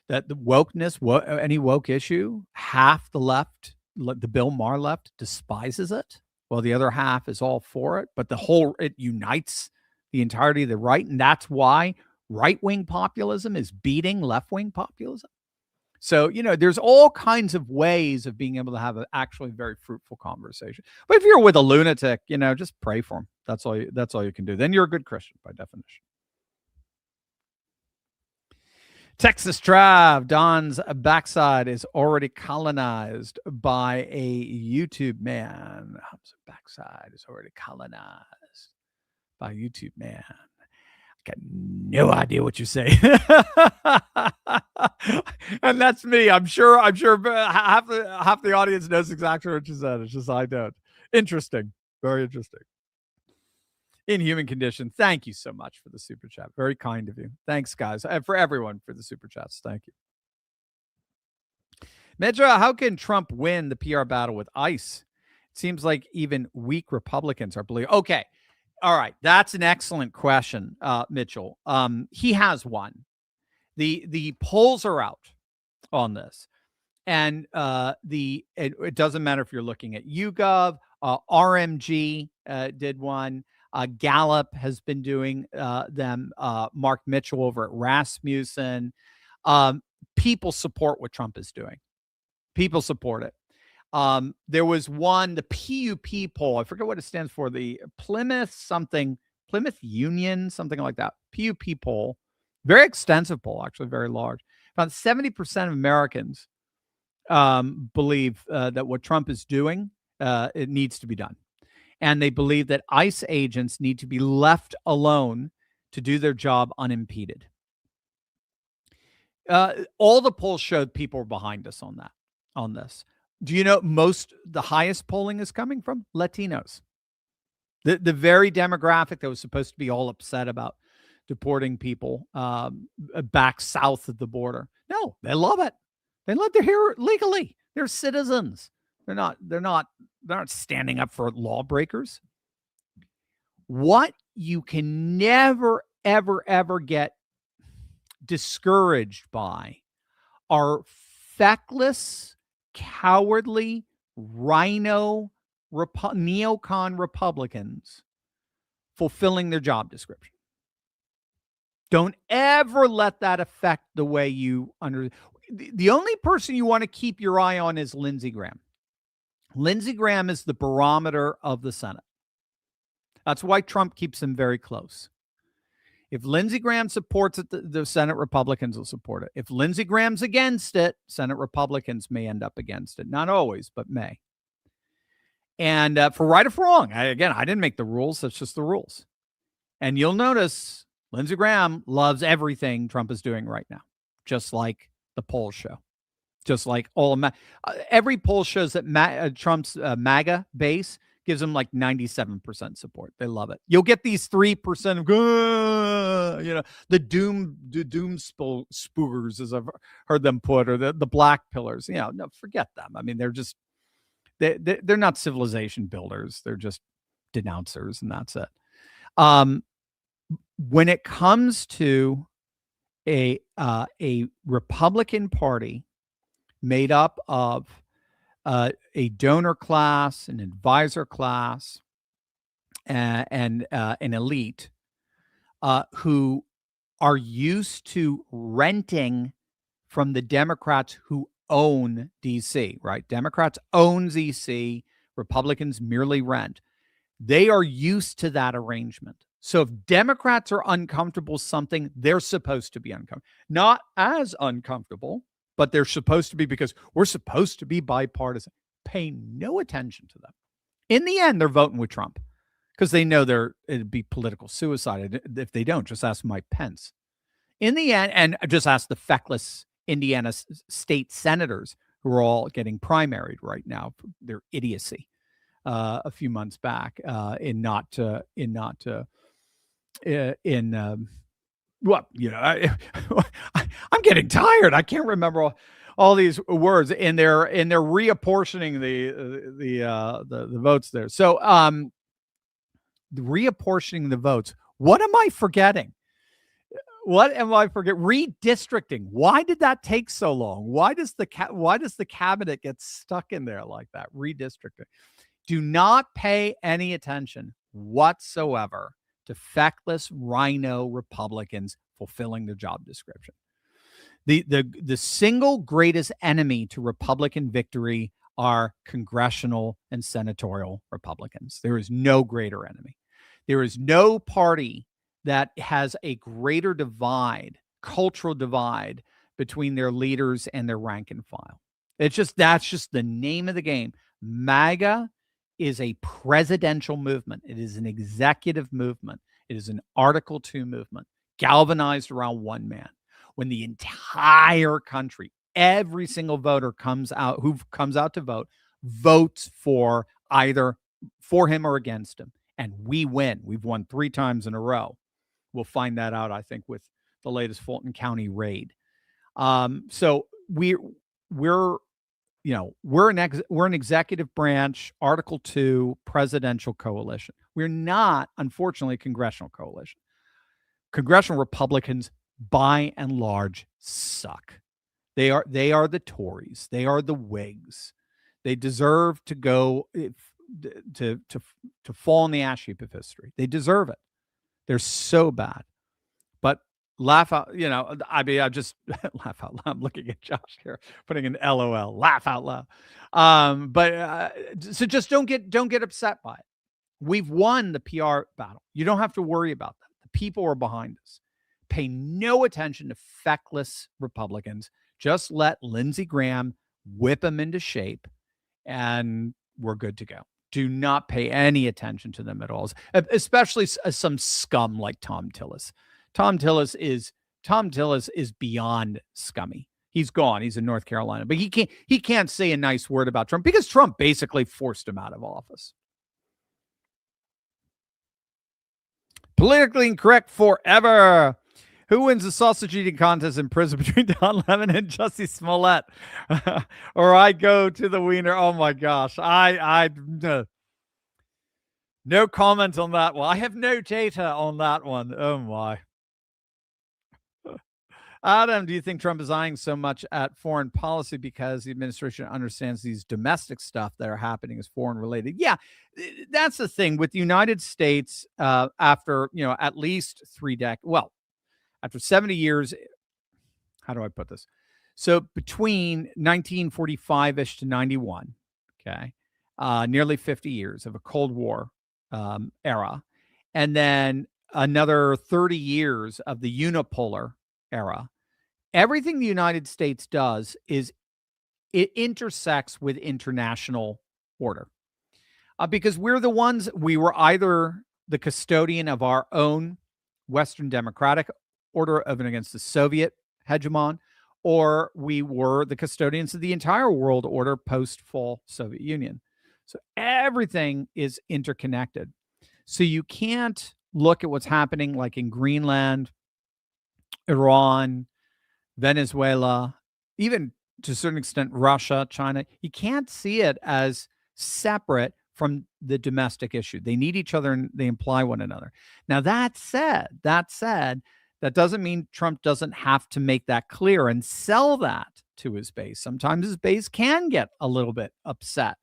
That the wokeness, any woke issue, half the left, the Bill Maher left, despises it, while the other half is all for it. But it unites the entirety of the right. And that's why right-wing populism is beating left-wing populism. So, there's all kinds of ways of being able to have an actually very fruitful conversation. But if you're with a lunatic, just pray for him. That's all you can do. Then you're a good Christian by definition. Texas Trav, Don's backside is already colonized by a YouTube man. Hub's backside is already colonized by a YouTube man. I got no idea what you say. And that's me. I'm sure half the audience knows exactly what you said. It's just I don't. Interesting. Very interesting. Inhuman Condition. Thank you so much for the super chat. Very kind of you. Thanks, guys. And for everyone for the super chats. Thank you. Medra, how can Trump win the PR battle with ICE? It seems like even weak Republicans are believing. Okay. All right. That's an excellent question, Mitchell. He has won. The polls are out on this. And it doesn't matter if you're looking at YouGov, RMG did one. Gallup has been doing them. Mark Mitchell over at Rasmussen. People support what Trump is doing. People support it. There was one, the PUP poll. I forget what it stands for. The Plymouth Union, something like that. PUP poll. Very extensive poll, actually very large. About 70% of Americans believe that what Trump is doing, it needs to be done. And they believe that ICE agents need to be left alone to do their job unimpeded. All the polls showed people were behind us on this. Do you know the highest polling is coming from Latinos? The very demographic that was supposed to be all upset about deporting people back south of the border. No, they love it. They're here legally. They're citizens. They're not standing up for lawbreakers. What you can never, ever, ever get discouraged by are feckless, cowardly, rhino, neocon Republicans fulfilling their job description. Don't ever let that affect the way you The only person you want to keep your eye on is Lindsey Graham. Lindsey Graham is the barometer of the Senate. That's why Trump keeps him very close. If Lindsey Graham supports it, the Senate Republicans will support it. If Lindsey Graham's against it, Senate Republicans may end up against it. Not always, but may. And for right or for wrong, I didn't make the rules. That's just the rules. And you'll notice Lindsey Graham loves everything Trump is doing right now, just like the polls show. Just like every poll shows that Trump's MAGA base gives him like 97% support. They love it. You'll get these 3% of, the doom spoogers, as I've heard them put, or the black pillars. No, forget them. I mean, they're not civilization builders. They're just denouncers, and that's it. When it comes to a Republican Party made up of a donor class, an advisor class, and an elite who are used to renting from the Democrats who own D.C., right? Democrats own D.C., Republicans merely rent. They are used to that arrangement. So if Democrats are uncomfortable with something, they're supposed to be uncomfortable. Not as uncomfortable, but they're supposed to be, because we're supposed to be bipartisan. Pay no attention to them. In the end, they're voting with Trump because they know it'd be political suicide if they don't. Just ask Mike Pence. In the end, and just ask the feckless Indiana state senators who are all getting primaried right now for their idiocy a few months back I'm getting tired. I can't remember all these words, and they're reapportioning the votes there. So reapportioning the votes. What am I forgetting? Redistricting. Why did that take so long? Why does the cabinet get stuck in there like that? Redistricting. Do not pay any attention whatsoever to feckless rhino Republicans fulfilling their job description. The single greatest enemy to Republican victory are congressional and senatorial Republicans. There is no greater enemy. There is no party that has a greater divide, cultural divide, between their leaders and their rank and file. That's just the name of the game. MAGA is a presidential movement. It is an executive movement. It is an Article 2 movement, galvanized around one man. When the entire country, every single voter who comes out to vote, votes for either for him or against him. And we win. We've won 3 times in a row. We'll find that out, I think, with the latest Fulton County raid. So we're an executive branch, Article 2 presidential coalition. We're not, unfortunately, a congressional coalition. Congressional Republicans, by and large, suck. They are the Tories. They are the Whigs. They deserve to go to fall in the ash heap of history. They deserve it. They're so bad. But laugh out, I just laugh out loud. I'm looking at Josh here, putting an LOL, laugh out loud. So just don't get upset by it. We've won the PR battle. You don't have to worry about that. The people are behind us. Pay no attention to feckless Republicans. Just let Lindsey Graham whip them into shape, and we're good to go. Do not pay any attention to them at all, especially some scum like Tom Tillis. Tom Tillis is beyond scummy. He's gone. He's in North Carolina, but he can't say a nice word about Trump because Trump basically forced him out of office. Politically incorrect forever. Who wins the sausage eating contest in prison between Don Lemon and Jussie Smollett? Or I go to the wiener. Oh my gosh. No comment on that one. I have no data on that one. Oh my. Adam, do you think Trump is eyeing so much at foreign policy because the administration understands these domestic stuff that are happening is foreign related? Yeah, that's the thing with the United States after, at least 3 decades. Well, after 70 years, how do I put this? So between 1945-ish to 91, okay, nearly 50 years of a Cold War era, and then another 30 years of the unipolar era. Everything the United States does is it intersects with international order because we were either the custodian of our own Western democratic order of and against the Soviet hegemon, or we were the custodians of the entire world order post-fall Soviet Union. So everything is interconnected. So you can't look at what's happening like in Greenland, Iran, Venezuela, even to a certain extent, Russia, China. You can't see it as separate from the domestic issue. They need each other and they imply one another. Now, that said, that doesn't mean Trump doesn't have to make that clear and sell that to his base. Sometimes his base can get a little bit upset,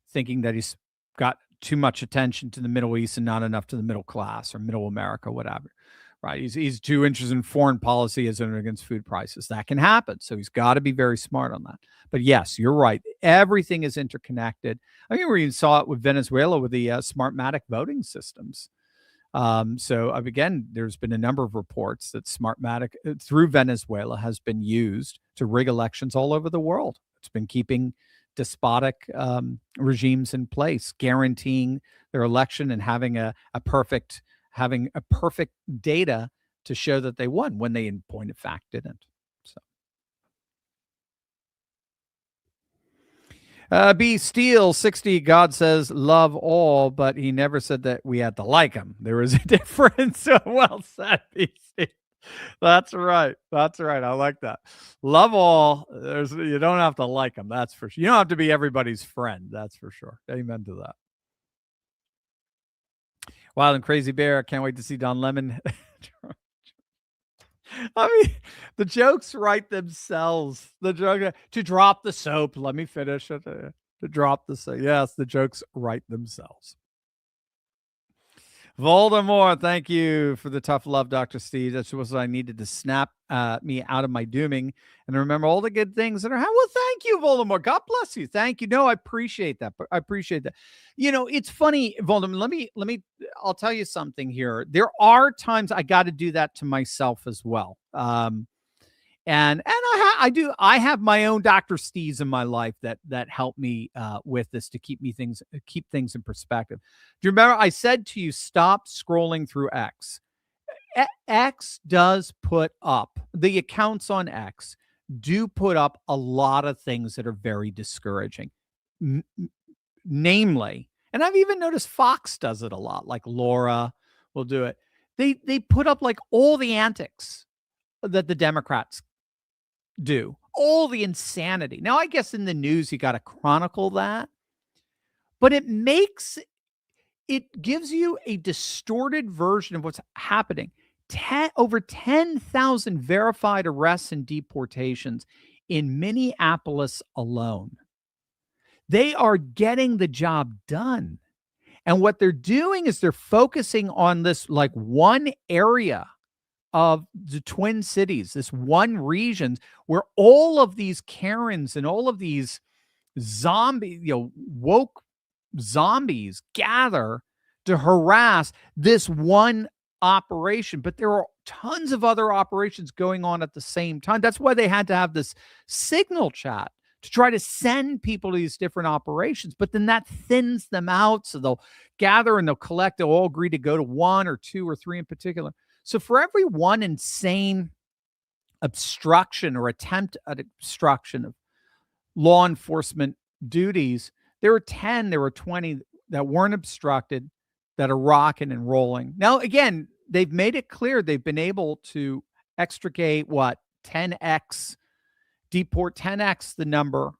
thinking that he's got too much attention to the Middle East and not enough to the middle class or middle America, whatever. Right. He's too interested in foreign policy as against food prices. That can happen. So he's got to be very smart on that. But yes, you're right. Everything is interconnected. I mean, we even saw it with Venezuela with the Smartmatic voting systems. So again, there's been a number of reports that Smartmatic through Venezuela has been used to rig elections all over the world. It's been keeping despotic regimes in place, guaranteeing their election and having a perfect data to show that they won when they in point of fact didn't. So B Steele 60, God says love all, but he never said that we had to like him. There is a difference. Well said, B Steele. That's right. I like that. Love all. You don't have to like them. That's for sure. You don't have to be everybody's friend. That's for sure. Amen to that. Wild and Crazy Bear. I can't wait to see Don Lemon. I mean, the jokes write themselves. The joke to drop the soap. Let me finish it. To drop the soap. Yes, the jokes write themselves. Voldemort, thank you for the tough love, Dr. Steve. That's what I needed to snap me out of my dooming and remember all the good things that are. Well, thank you, Voldemort. God bless you. Thank you. No, I appreciate that. I appreciate that. It's funny, Voldemort. I'll tell you something here. There are times I got to do that to myself as well. And I have my own Dr. Steves in my life that help me with this to keep things in perspective. Do you remember I said to you, stop scrolling through X? X does put up, the accounts on X do put up a lot of things that are very discouraging. Namely, and I've even noticed Fox does it a lot, like Laura will do it. They put up like all the antics that the Democrats do, all the insanity. Now, I guess in the news, you got to chronicle that, but it gives you a distorted version of what's happening. Over 10,000 verified arrests and deportations in Minneapolis alone. They are getting the job done. And what they're doing is they're focusing on this like one area of the Twin Cities, this one region where all of these Karens and all of these woke zombies gather to harass this one operation. But there are tons of other operations going on at the same time. That's why they had to have this signal chat to try to send people to these different operations. But then that thins them out. So they'll gather and they'll collect. They'll all agree to go to one or two or three in particular. So for every one insane obstruction or attempt at obstruction of law enforcement duties, there were 10, there were 20 that weren't obstructed, that are rocking and rolling. Now, again, they've made it clear they've been able to extricate 10x, deport 10x the number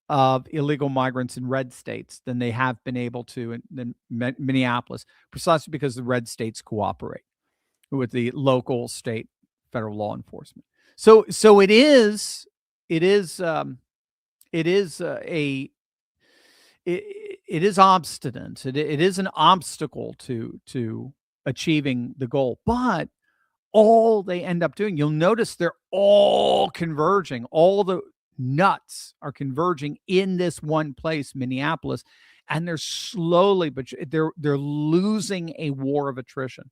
of illegal migrants in red states than they have been able to in Minneapolis, precisely because the red states cooperate with the local, state, federal law enforcement. So it is obstinate. It is an obstacle to achieving the goal. But all they end up doing, you'll notice they're all converging. All the nuts are converging in this one place, Minneapolis, and they're slowly, but they're losing a war of attrition.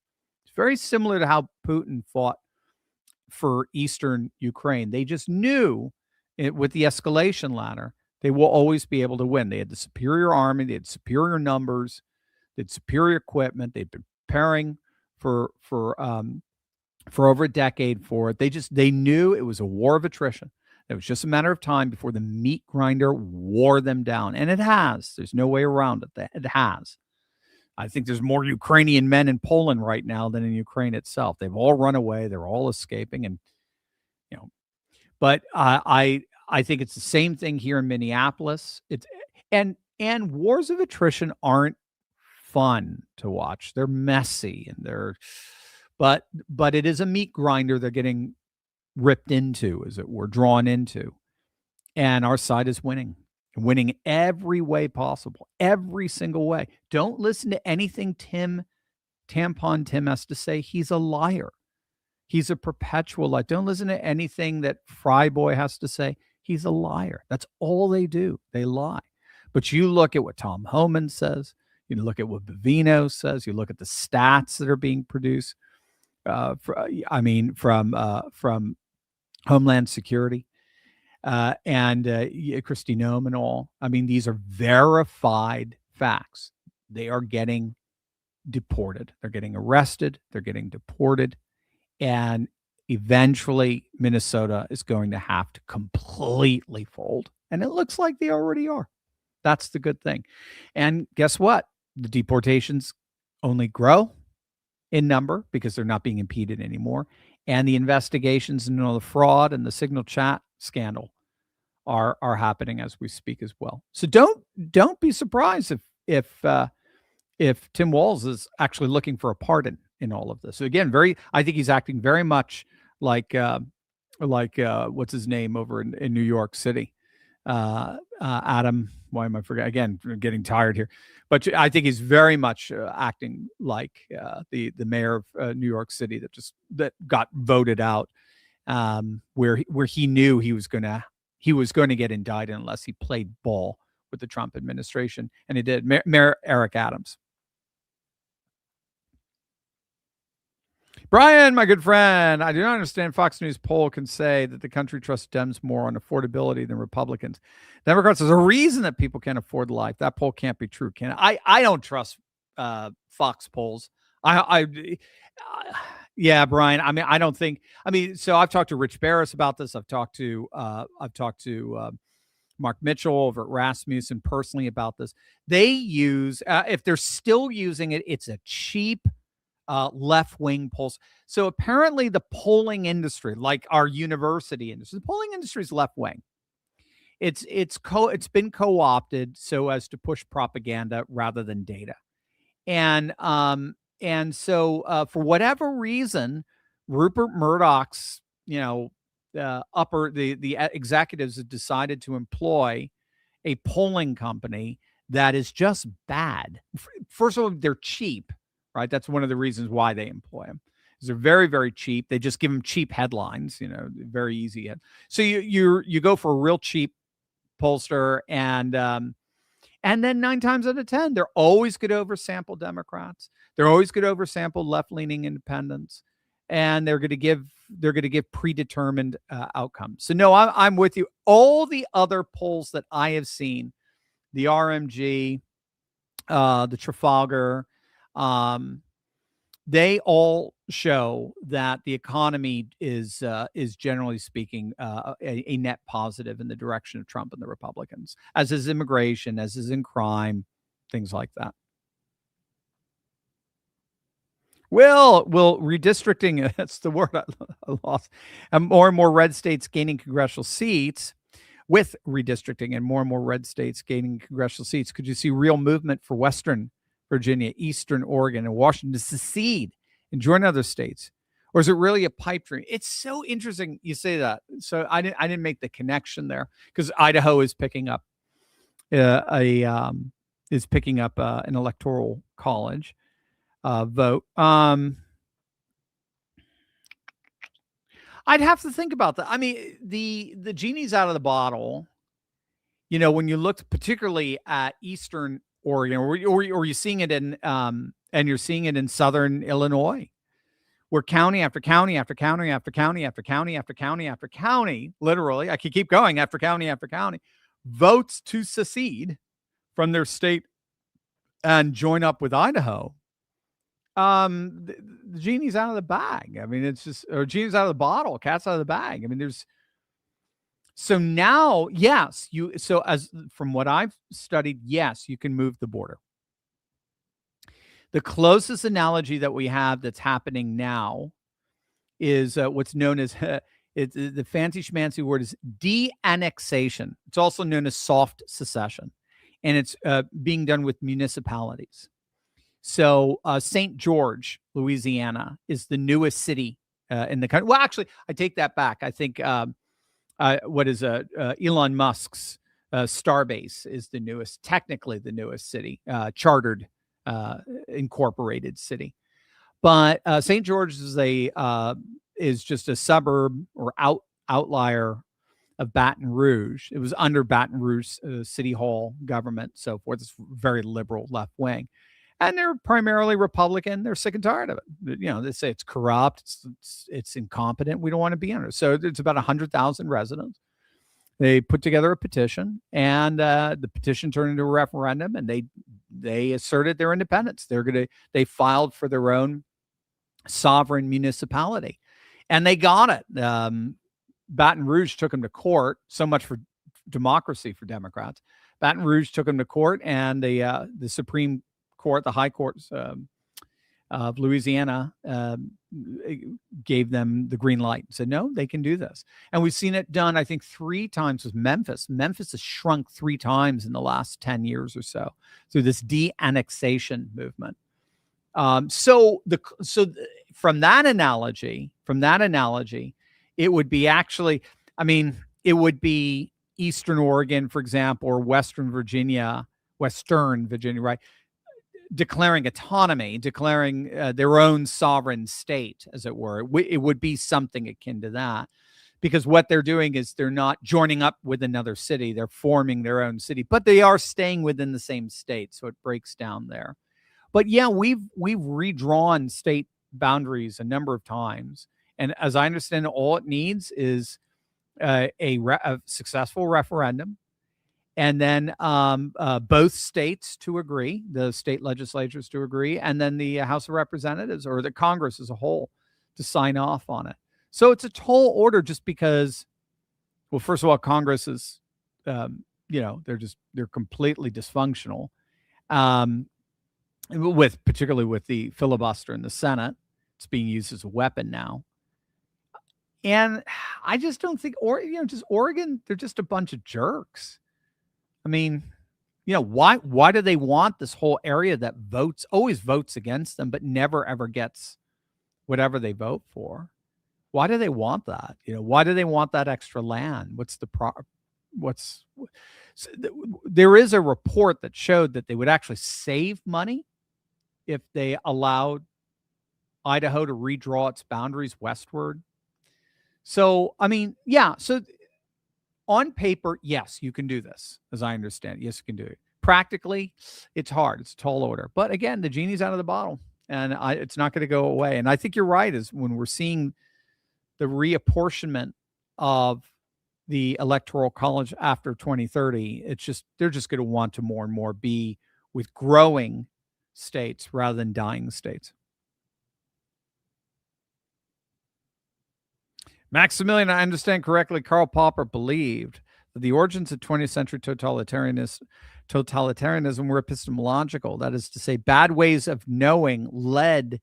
Very similar to how Putin fought for eastern Ukraine. They just knew with the escalation ladder, they will always be able to win. They had the superior army, they had superior numbers, they had superior equipment. They'd been preparing for over a decade for it. They knew it was a war of attrition. It was just a matter of time before the meat grinder wore them down. And it has. There's no way around it. It has. I think there's more Ukrainian men in Poland right now than in Ukraine itself. They've all run away. They're all escaping. And, but I think it's the same thing here in Minneapolis. And wars of attrition aren't fun to watch. They're messy and but it is a meat grinder they're getting ripped into, as it were, drawn into. And our side is winning every way possible, every single way. Don't listen to anything Tampon Tim has to say. He's a liar. He's a perpetual lie. Don't listen to anything that Fryboy has to say. He's a liar. That's all they do. They lie. But you look at what Tom Homan says. You look at what Bavino says. You look at the stats that are being produced. From Homeland Security. And Kristi Noem and all. I mean, these are verified facts. They are getting deported. They're getting arrested. They're getting deported. And eventually, Minnesota is going to have to completely fold. And it looks like they already are. That's the good thing. And guess what? The deportations only grow in number because they're not being impeded anymore. And the investigations and the fraud and the signal chat scandal are happening as we speak as well. So don't be surprised if Tim Walz is actually looking for a pardon in all of this. So again, I think he's acting very much like what's his name over in New York City, Adam. Why am I forgetting? Again, I'm getting tired here. But I think he's very much acting like the mayor of New York City that got voted out, where he knew he was going to get indicted unless he played ball with the Trump administration, and he did. Mayor Eric Adams. Brian, my good friend, I do not understand Fox News poll can say that the country trusts Dems more on affordability than Republicans. Democrats, there's a reason that people can't afford life. That poll can't be true, can it? I don't trust Fox polls. Yeah, Brian. I mean, I don't think. I mean, so I've talked to Rich Barris about this. I've talked to Mark Mitchell over at Rasmussen personally about this. They use, if they're still using it, it's a cheap left-wing polls. So apparently the polling industry, like our university industry, the polling industry is left-wing. It's been co-opted so as to push propaganda rather than data. And so for whatever reason, Rupert Murdoch's, the executives have decided to employ a polling company that is just bad. First of all, they're cheap. Right, that's one of the reasons why they employ them. They're very, very cheap. They just give them cheap headlines, very easy. So you go for a real cheap pollster, and then 9 times out of 10, they're always going to oversample Democrats. They're always going to oversample left-leaning independents, and they're going to give predetermined outcomes. So no, I'm with you. All the other polls that I have seen, the RMG, the Trafalgar. They all show that the economy is generally speaking a net positive in the direction of Trump and the Republicans, as is immigration, as is in crime, things like that. Will redistricting, that's the word I lost, and more red states gaining congressional seats. With redistricting and more red states gaining congressional seats, could you see real movement for Western Virginia, Eastern Oregon, and Washington to secede and join other states? Or is it really a pipe dream? It's so interesting you say that. So I didn't make the connection there, because Idaho is picking up an electoral college vote. I'd have to think about that. I mean, the genie's out of the bottle. When you look particularly at Eastern Oregon, or you're seeing it in and you're seeing it in Southern Illinois, where county after county after county after county after county after county after county, literally, I could keep going, after county after county, votes to secede from their state and join up with Idaho. The genie's out of the bag. I mean, it's just, or genie's out of the bottle, cat's out of the bag. I mean, so now, yes, as from what I've studied, yes, you can move the border. The closest analogy that we have that's happening now is what's known as, the fancy schmancy word is de-annexation. It's also known as soft secession, and it's being done with municipalities. So St. George, Louisiana, is the newest city in the country. Well, actually, I take that back. I think Elon Musk's Starbase is technically the newest city, chartered, incorporated city. But St. George is just a suburb or outlier of Baton Rouge. It was under Baton Rouge City Hall government, so forth. It's very liberal, left wing. And they're primarily Republican. They're sick and tired of it. They say it's corrupt, it's incompetent. We don't want to be under it. So it's about 100,000 residents. They put together a petition, and the petition turned into a referendum, and they asserted their independence. They filed for their own sovereign municipality, and they got it. Baton Rouge took them to court. So much for democracy for Democrats. Baton Rouge took them to court, and the Supreme Court, the high courts of Louisiana, gave them the green light and said, no, they can do this. And we've seen it done, I think, 3 times with Memphis. Memphis has shrunk 3 times in the last 10 years or so through this de-annexation movement. So from that analogy, it would be actually, I mean, it would be Eastern Oregon, for example, or Western Virginia, right, declaring autonomy, declaring their own sovereign state, as it were. It would be something akin to that, because what they're doing is they're not joining up with another city. They're forming their own city, but they are staying within the same state. So it breaks down there. But yeah, we've redrawn state boundaries a number of times. And as I understand it, all it needs is a successful referendum, and then both states to agree, the state legislatures to agree, and then the House of Representatives or the Congress as a whole to sign off on it. So it's a tall order, just because, well, first of all, Congress is, they're completely dysfunctional, particularly with the filibuster in the Senate. It's being used as a weapon now. And I just don't think, just Oregon, they're just a bunch of jerks. I mean, why do they want this whole area that always votes against them, but never ever gets whatever they vote for? Why do they want that? Why do they want that extra land? There is a report that showed that they would actually save money if they allowed Idaho to redraw its boundaries westward. So, I mean, yeah. So on paper, yes, you can do this, as I understand it. Yes, you can do it. Practically, it's hard. It's a tall order. But again, the genie's out of the bottle, and it's not going to go away. And I think you're right, is when we're seeing the reapportionment of the Electoral College after 2030, they're just going to want to more and more be with growing states rather than dying states. Maximilian, I understand correctly, Karl Popper believed that the origins of 20th century totalitarianism were epistemological. That is to say, bad ways of knowing led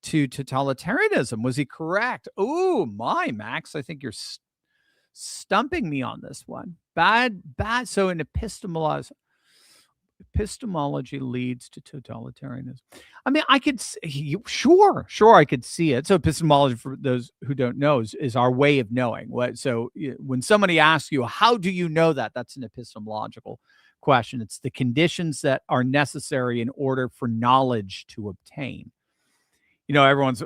to totalitarianism. Was he correct? Oh, my, Max, I think you're stumping me on this one. Bad. So an epistemology leads to totalitarianism. I mean, I could sure I could see it. So epistemology, for those who don't know, is our way of knowing. So when somebody asks you, how do you know that? That's an epistemological question. It's the conditions that are necessary in order for knowledge to obtain. Everyone's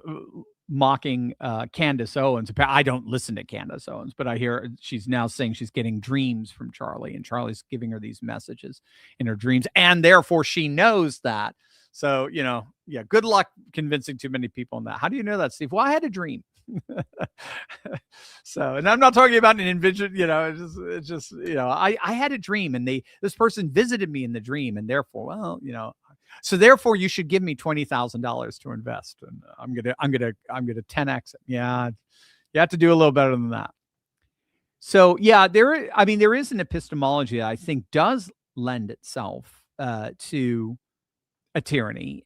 mocking Candace Owens. I don't listen to Candace Owens, but I hear she's now saying she's getting dreams from Charlie, and Charlie's giving her these messages in her dreams, and therefore she knows that. So, good luck convincing too many people on that. How do you know that, Steve? Well, I had a dream. So, and I'm not talking about an envision, it's just I had a dream, and this person visited me in the dream, and therefore, so therefore you should give me $20,000 to invest, and I'm gonna 10x it. Yeah, you have to do a little better than that. So yeah, there is an epistemology that I think does lend itself to a tyranny.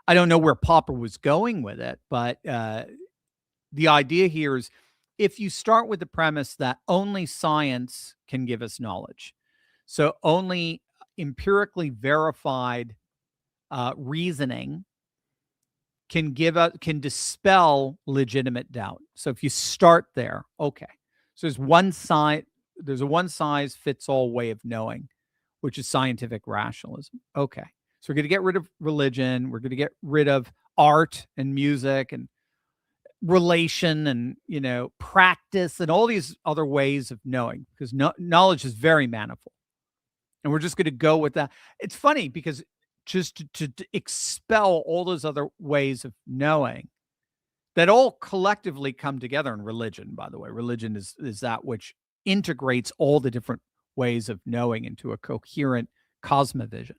I don't know where Popper was going with it, but the idea here is, if you start with the premise that only science can give us knowledge, so only empirically verified reasoning can dispel legitimate doubt. So if you start there, okay. So there's a one size fits all way of knowing, which is scientific rationalism. Okay. So we're going to get rid of religion. We're going to get rid of art and music and relation and, practice and all these other ways of knowing, because knowledge is very manifold. And we're just going to go with that. It's funny because just to expel all those other ways of knowing that all collectively come together in religion, by the way. Religion is that which integrates all the different ways of knowing into a coherent cosmovision.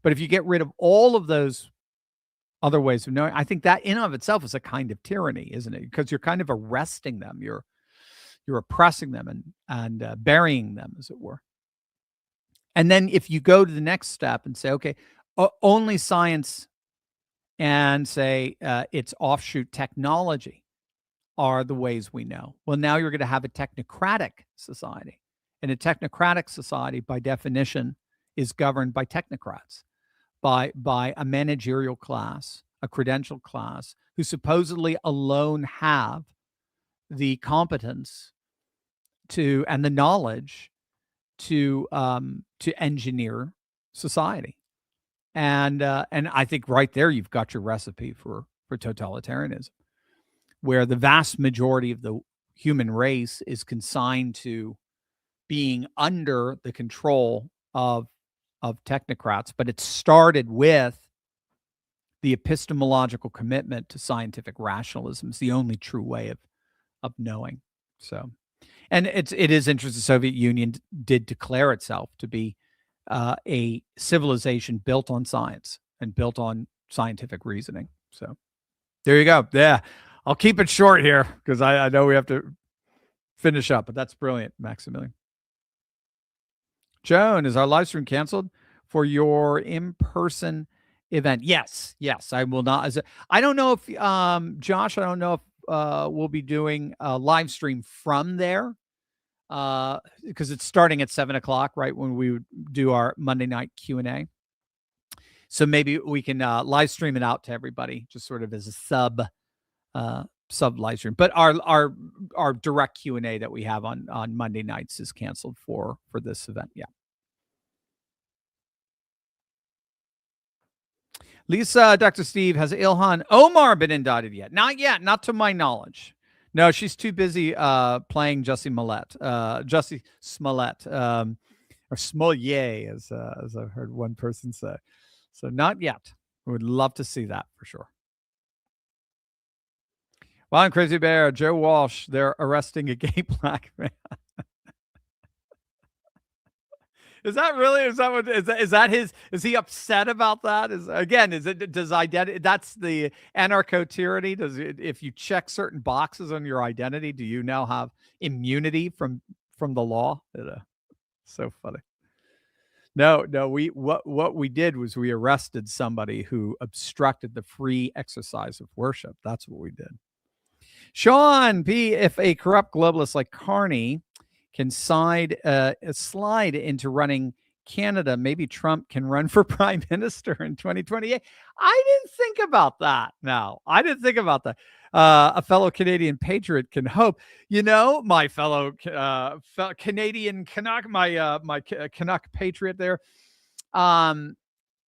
But if you get rid of all of those other ways of knowing, I think that in and of itself is a kind of tyranny, isn't it? Because you're kind of arresting them. You're oppressing them and burying them, as it were. And then if you go to the next step and say, okay, only science and say it's offshoot technology are the ways we know. Well, now you're going to have a technocratic society. And a technocratic society, by definition, is governed by technocrats, by a managerial class, a credentialed class, who supposedly alone have the competence and the knowledge to engineer society. And I think right there you've got your recipe for totalitarianism, where the vast majority of the human race is consigned to being under the control of technocrats. But it started with the epistemological commitment to scientific rationalism. Is the only true way of knowing. So, and it is interesting. The Soviet Union did declare itself to be a civilization built on science and built on scientific reasoning. So there you go. Yeah. I'll keep it short here because I know we have to finish up, but that's brilliant, Maximilian. Joan, is our live stream canceled for your in-person event? Yes, I will not. I don't know if, Josh, I don't know if we'll be doing a live stream from there because it's starting at 7:00, right, when we would do our Monday night Q&A. So maybe we can live stream it out to everybody, just sort of as a sub live stream. But our direct Q&A that we have on Monday nights is canceled for this event. Yeah. Lisa, Dr. Steve, has Ilhan Omar been indicted yet? Not yet, not to my knowledge. No, she's too busy playing Jussie Smollett, or Smollett, as I've heard one person say. So not yet. We would love to see that for sure. Well, I'm Crazy Bear, Joe Walsh, they're arresting a gay black man. Is that his, is he upset about that? Does identity, that's the anarcho-tyranny. If you check certain boxes on your identity, do you now have immunity from the law? So funny. No, what we did was we arrested somebody who obstructed the free exercise of worship. That's what we did. Sean P., if a corrupt globalist like Carney can slide into running Canada, maybe Trump can run for prime minister in 2028. I didn't think about that. No, I didn't think about that. A fellow Canadian patriot can hope. My fellow Canadian Canuck, my Canuck patriot there. I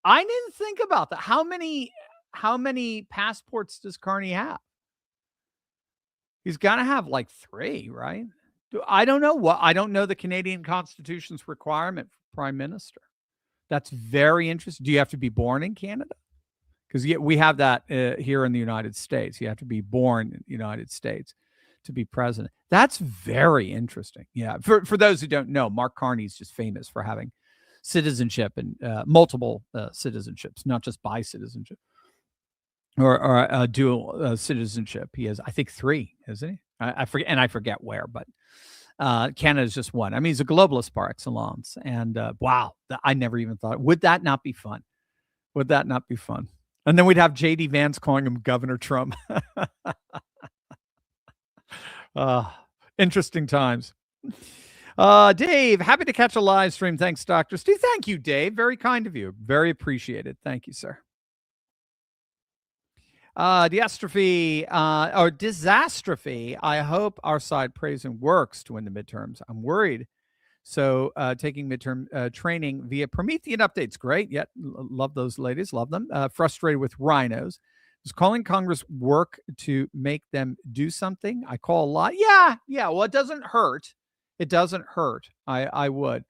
didn't think about that. How many passports does Carney have? He's got to have like 3, right? I don't know I don't know the Canadian Constitution's requirement for prime minister. That's very interesting. Do you have to be born in Canada? Because we have that here in the United States. You have to be born in the United States to be president. That's very interesting. Yeah. For those who don't know, Mark Carney's just famous for having citizenship and multiple citizenships, not just bi-citizenship or dual citizenship. He has, I think, 3, isn't he? I forget where, but Canada's just one. I mean, he's a globalist par excellence. And wow, I never even thought, would that not be fun? Would that not be fun? And then we'd have J.D. Vance calling him Governor Trump. Interesting times. Dave, happy to catch a live stream. Thanks, Dr. Steve. Thank you, Dave. Very kind of you. Very appreciated. Thank you, sir. Diastrophe, or disastrophe. I hope our side prays and works to win the midterms. I'm worried. So taking midterm training via Promethean updates. Great. Yet love those ladies. Love them. Frustrated with rhinos. Does calling Congress work to make them do something? I call a lot. Yeah. Well, it doesn't hurt. It doesn't hurt. I would.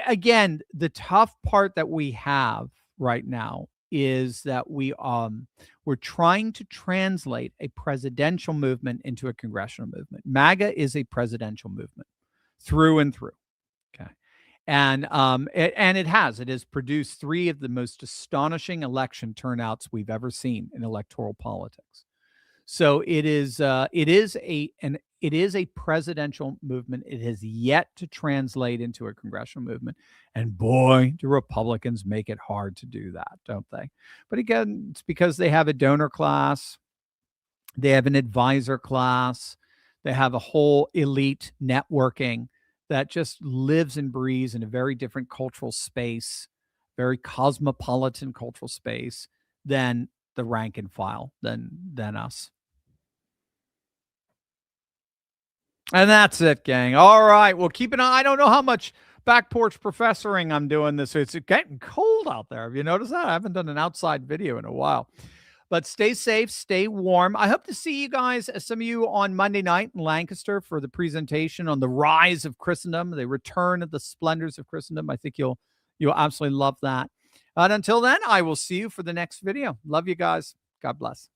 Again, the tough part that we have right now is that we're trying to translate a presidential movement into a congressional movement. MAGA is a presidential movement through and through. Okay. And it has produced 3 of the most astonishing election turnouts we've ever seen in electoral politics. So it is a presidential movement. It has yet to translate into a congressional movement. And boy, do Republicans make it hard to do that, don't they? But again, it's because they have a donor class. They have an advisor class. They have a whole elite networking that just lives and breathes in a very different cultural space, very cosmopolitan cultural space than the rank and file, than us. And that's it, gang. All right. Well, keep an eye. I don't know how much back porch professoring I'm doing this. It's getting cold out there. Have you noticed that? I haven't done an outside video in a while. But stay safe, stay warm. I hope to see you guys, some of you on Monday night in Lancaster for the presentation on the rise of Christendom, the return of the splendors of Christendom. I think you'll absolutely love that. And until then, I will see you for the next video. Love you guys. God bless.